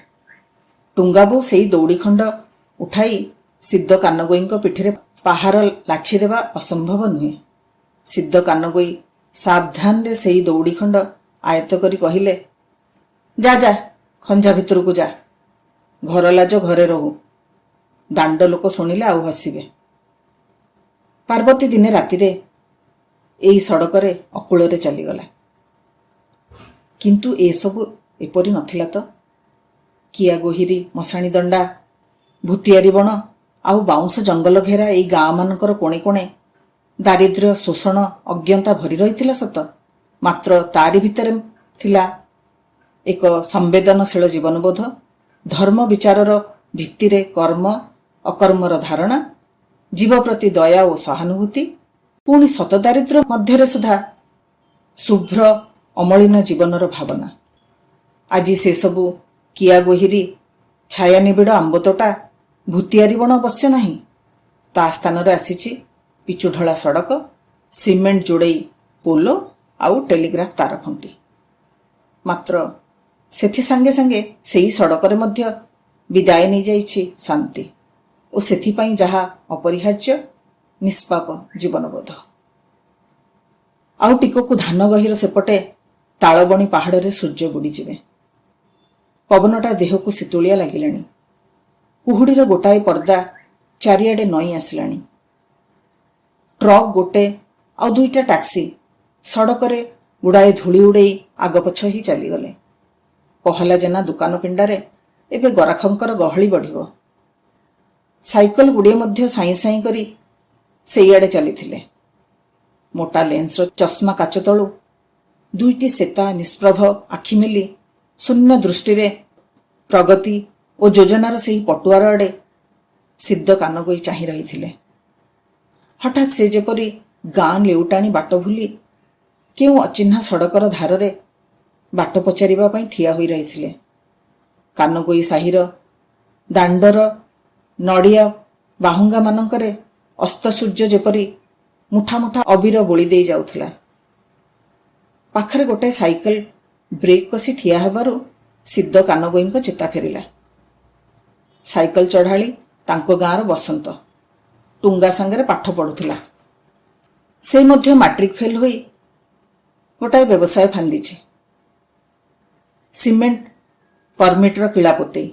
ଟୁଙ୍ଗା ବୋଉ ସେଇ ଦୌଡ଼ି ଖଣ୍ଡ ଉଠାଇ ସିଦ୍ଧ କାନଗୋଇଙ୍କ ପିଠିରେ ପାହାର ଲାଛିଦେବା ଅସମ୍ଭବ ନୁହେଁ। ସିଦ୍ଧ କାନଗୋଇ ସାବଧାନରେ ସେଇ ଦୌଡ଼ି ଖଣ୍ଡ ଆୟତ୍ତ କରି କହିଲେ, ଯା ଯା, ଖଞ୍ଜା ଭିତରକୁ ଯା। ଘର ଲାଜ ଘରେ ରହୁ। ଦାଣ୍ଡ ଲୋକ ଶୁଣିଲେ ଆଉ ହସିବେ। ପାର୍ବତୀ ଦିନେ ରାତିରେ ଏଇ ସଡ଼କରେ ଅକୂଳରେ ଚାଲିଗଲା। କିନ୍ତୁ ଏସବୁ ଏପରି ନଥିଲା ତ। କିଆ ଗୋହିରୀ, ମଶାଣି ଦଣ୍ଡା, ଭୂତିଆରୀ ବଣ ଆଉ ବାଉଁଶ ଜଙ୍ଗଲ ଘେରା ଏଇ ଗାଁମାନଙ୍କର କୋଣେ କୋଣେ ଦାରିଦ୍ର୍ୟ, ଶୋଷଣ, ଅଜ୍ଞତା ଭରି ରହିଥିଲା ସତ, ମାତ୍ର ତାରି ଭିତରେ ଥିଲା ଏକ ସମ୍ବେଦନଶୀଳ ଜୀବନବୋଧ, ଧର୍ମ ବିଚାରର ଭିତ୍ତିରେ କର୍ମ ଅକର୍ମର ଧାରଣା, ଜୀବ ପ୍ରତି ଦୟା ଓ ସହାନୁଭୂତି, ପୁଣି ଶତ ଦାରିଦ୍ର୍ୟ ମଧ୍ୟରେ ସୁଦ୍ଧା ଶୁଭ୍ର ଅମଳିନ ଜୀବନର ଭାବନା। ଆଜି ସେସବୁ କିଆ ଗୋହିରୀ, ଛାୟାନିବିଡ଼ ଆମ୍ବତୋଟା, ଭୂତିଆରୀ ବଣ ଅବଶ୍ୟ ନାହିଁ। ତା ସ୍ଥାନରେ ଆସିଛି ପିଚୁଢଳା ସଡ଼କ, ସିମେଣ୍ଟ ଯୋଡ଼େଇ ପୋଲ ଆଉ ଟେଲିଗ୍ରାଫ ତାରଖୁଣ୍ଟି। ମାତ୍ର ସେଥି ସାଙ୍ଗେ ସାଙ୍ଗେ ସେହି ସଡ଼କରେ ମଧ୍ୟ ବିଦାୟ ନେଇଯାଇଛି ଶାନ୍ତି ଓ ସେଥିପାଇଁ ଯାହା ଅପରିହାର୍ଯ୍ୟ ନିଷ୍ପାପ ଜୀବନବୋଧ। ଆଉ ଟିକକୁ ଧାନ ଗହୀର ସେପଟେ ତାଳବଣି ପାହାଡ଼ରେ ସୂର୍ଯ୍ୟ ବୁଡ଼ିଯିବେ। ପବନଟା ଦେହକୁ ଶୀତୁଳିଆ ଲାଗିଲାଣି। କୁହୁଡ଼ିର ଗୋଟାଏ ପର୍ଦ୍ଦା ଚାରିଆଡ଼େ ନଇଁ ଆସିଲାଣି। ଟ୍ରକ୍ ଗୋଟେ ଆଉ ଦୁଇଟା ଟ୍ୟାକ୍ସି ସଡ଼କରେ ଗୁଡ଼ାଏ ଧୂଳି ଉଡ଼େଇ ଆଗପଛ ହୋଇ ଚାଲିଗଲେ। ପହଲା ଜେନା ଦୋକାନ ପିଣ୍ଡାରେ ଏବେ ଗରାଖଙ୍କର ଗହଳି ବଢ଼ିବ। ସାଇକେଲ ଗୁଡ଼ିଏ ମଧ୍ୟ ସାଇଁ ସାଇଁ କରି ସେଇଆଡ଼େ ଚାଲିଥିଲେ। ମୋଟା ଲେନ୍ସର ଚଷମା କାଚ ତଳୁ ଦୁଇଟି ସେତା ନିଷ୍ପ୍ରଭ ଆଖି ମେଲି ଶୂନ୍ୟ ଦୃଷ୍ଟିରେ ପ୍ରଗତି ଓ ଯୋଜନାର ସେହି ପଟୁଆର ଆଡ଼େ ସିଦ୍ଧ କାନଗୋଇ ଚାହିଁ ରହିଥିଲେ। ହଠାତ୍ ସେ ଯେପରି ଗାଁ ଲେଉଟାଣି ବାଟ ଭୁଲି କେଉଁ ଅଚିହ୍ନା ସଡ଼କର ଧାରରେ ବାଟ ପଚାରିବା ପାଇଁ ଠିଆ ହୋଇ ରହିଥିଲେ। କାନଗୋଇ ସାହିର ଦାଣ୍ଡର ନଡ଼ିଆ ବାହୁଙ୍ଗାମାନଙ୍କରେ ଅସ୍ତ ସୂର୍ଯ୍ୟ ଯେପରି ମୁଠା ମୁଠା ଅବିର ବୋଳି ଦେଇ ଯାଉଥିଲା। ପାଖରେ ଗୋଟାଏ ସାଇକେଲ ବ୍ରେକ୍ କଷି ଠିଆ ହେବାରୁ ସିଦ୍ଧ କାନଗୋଇଙ୍କ ଚେତା ଫେରିଲା। ସାଇକେଲ ଚଢ଼ାଳି ତାଙ୍କ ଗାଁର ବସନ୍ତ, ଟୁଙ୍ଗା ସାଙ୍ଗରେ ପାଠ ପଢ଼ୁଥିଲା। ସେ ମଧ୍ୟ ମାଟ୍ରିକ ଫେଲ୍ ହୋଇ ଗୋଟାଏ ବ୍ୟବସାୟ ଫାନ୍ଦିଛି, ସିମେଣ୍ଟ ପରମିଟର କିଳା ପୋତେଇ।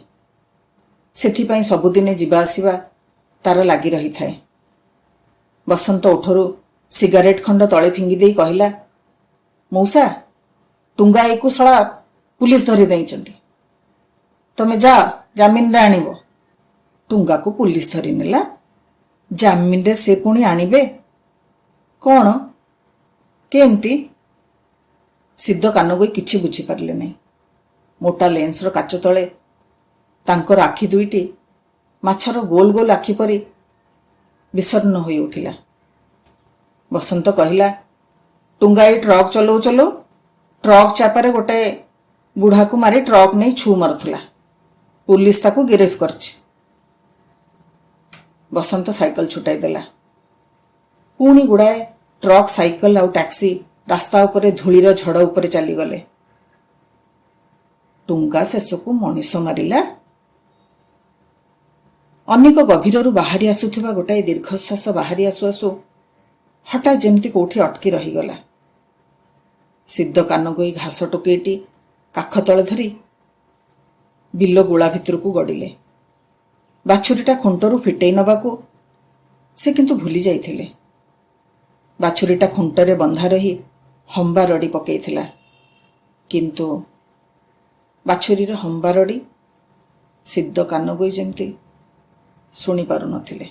ସେଥିପାଇଁ ସବୁଦିନେ ଯିବା ଆସିବା ତାର ଲାଗି ରହିଥାଏ। ବସନ୍ତ ଓଠରୁ ସିଗାରେଟ୍ ଖଣ୍ଡ ତଳେ ଫିଙ୍ଗି ଦେଇ କହିଲା, ମଉସା, ଟୁଙ୍ଗା ଏକୁ ଶଳା ପୁଲିସ ଧରି ଦେଇଛନ୍ତି। ତମେ ଯାଅ, ଜାମିନରେ ଆଣିବ। ଟୁଙ୍ଗାକୁ ପୁଲିସ ଧରି ନେଲା? ଜାମିନରେ ସେ ପୁଣି ଆଣିବେ? କ'ଣ? କେମିତି? ସିଦ୍ଧ କାନଗୋଇ କିଛି ବୁଝିପାରିଲେ ନାହିଁ। ମୋଟା ଲେନ୍ସର କାଚ ତଳେ ତାଙ୍କର ଆଖି ଦୁଇଟି ମାଛର ଗୋଲ ଗୋଲ ଆଖି ପରି ବିଷର୍ଣ୍ଣ ହୋଇ ଉଠିଲା। ବସନ୍ତ କହିଲା, ଟୁଙ୍ଗା ଏଇ ଟ୍ରକ୍ ଚଲଉ ଚଲଉ ଟ୍ରକ୍ ଚାପାରେ ଗୋଟାଏ ବୁଢ଼ାକୁ ମାରି ଟ୍ରକ୍ ନେଇ ଛୁ ମାରୁଥିଲା। ପୁଲିସ ତାକୁ ଗିରଫ କରିଛି। ବସନ୍ତ ସାଇକେଲ ଛୁଟାଇ ଦେଲା। ପୁଣି ଗୁଡ଼ାଏ ଟ୍ରକ୍, ସାଇକେଲ ଆଉ ଟ୍ୟାକ୍ସି ରାସ୍ତା ଉପରେ ଧୂଳିର ଝଡ଼ ଉପରେ ଚାଲିଗଲେ। ଟୁଙ୍ଗା ଶେଷକୁ ମଣିଷ ମାରିଲା? ଅନେକ ଗଭୀରରୁ ବାହାରି ଆସୁଥିବା ଗୋଟାଏ ଦୀର୍ଘଶ୍ୱାସ ବାହାରି ଆସୁ ଆସୁ ହଠାତ୍ ଯେମିତି କୋଉଠି ଅଟକି ରହିଗଲା। ସିଦ୍ଧ କାନଗୋଇ ଘାସ ଟୋକେଇଟି କାଖ ତଳେ ଧରି ବିଲ ଗୁଳା ଭିତରକୁ ଗଡ଼ିଲେ। ବାଛୁରୀଟା ଖୁଣ୍ଟରୁ ଫିଟେଇ ନେବାକୁ ସେ କିନ୍ତୁ ଭୁଲି ଯାଇଥିଲେ। ବାଛୁରୀଟା ଖୁଣ୍ଟରେ ବନ୍ଧା ରହି ହମ୍ବା ରଡ଼ି ପକେଇଥିଲା। କିନ୍ତୁ ବାଛୁରୀର ହମ୍ବାରଡ଼ି ଶବ୍ଦ କାନକୁ ଯେମିତି ଶୁଣିପାରୁନଥିଲେ।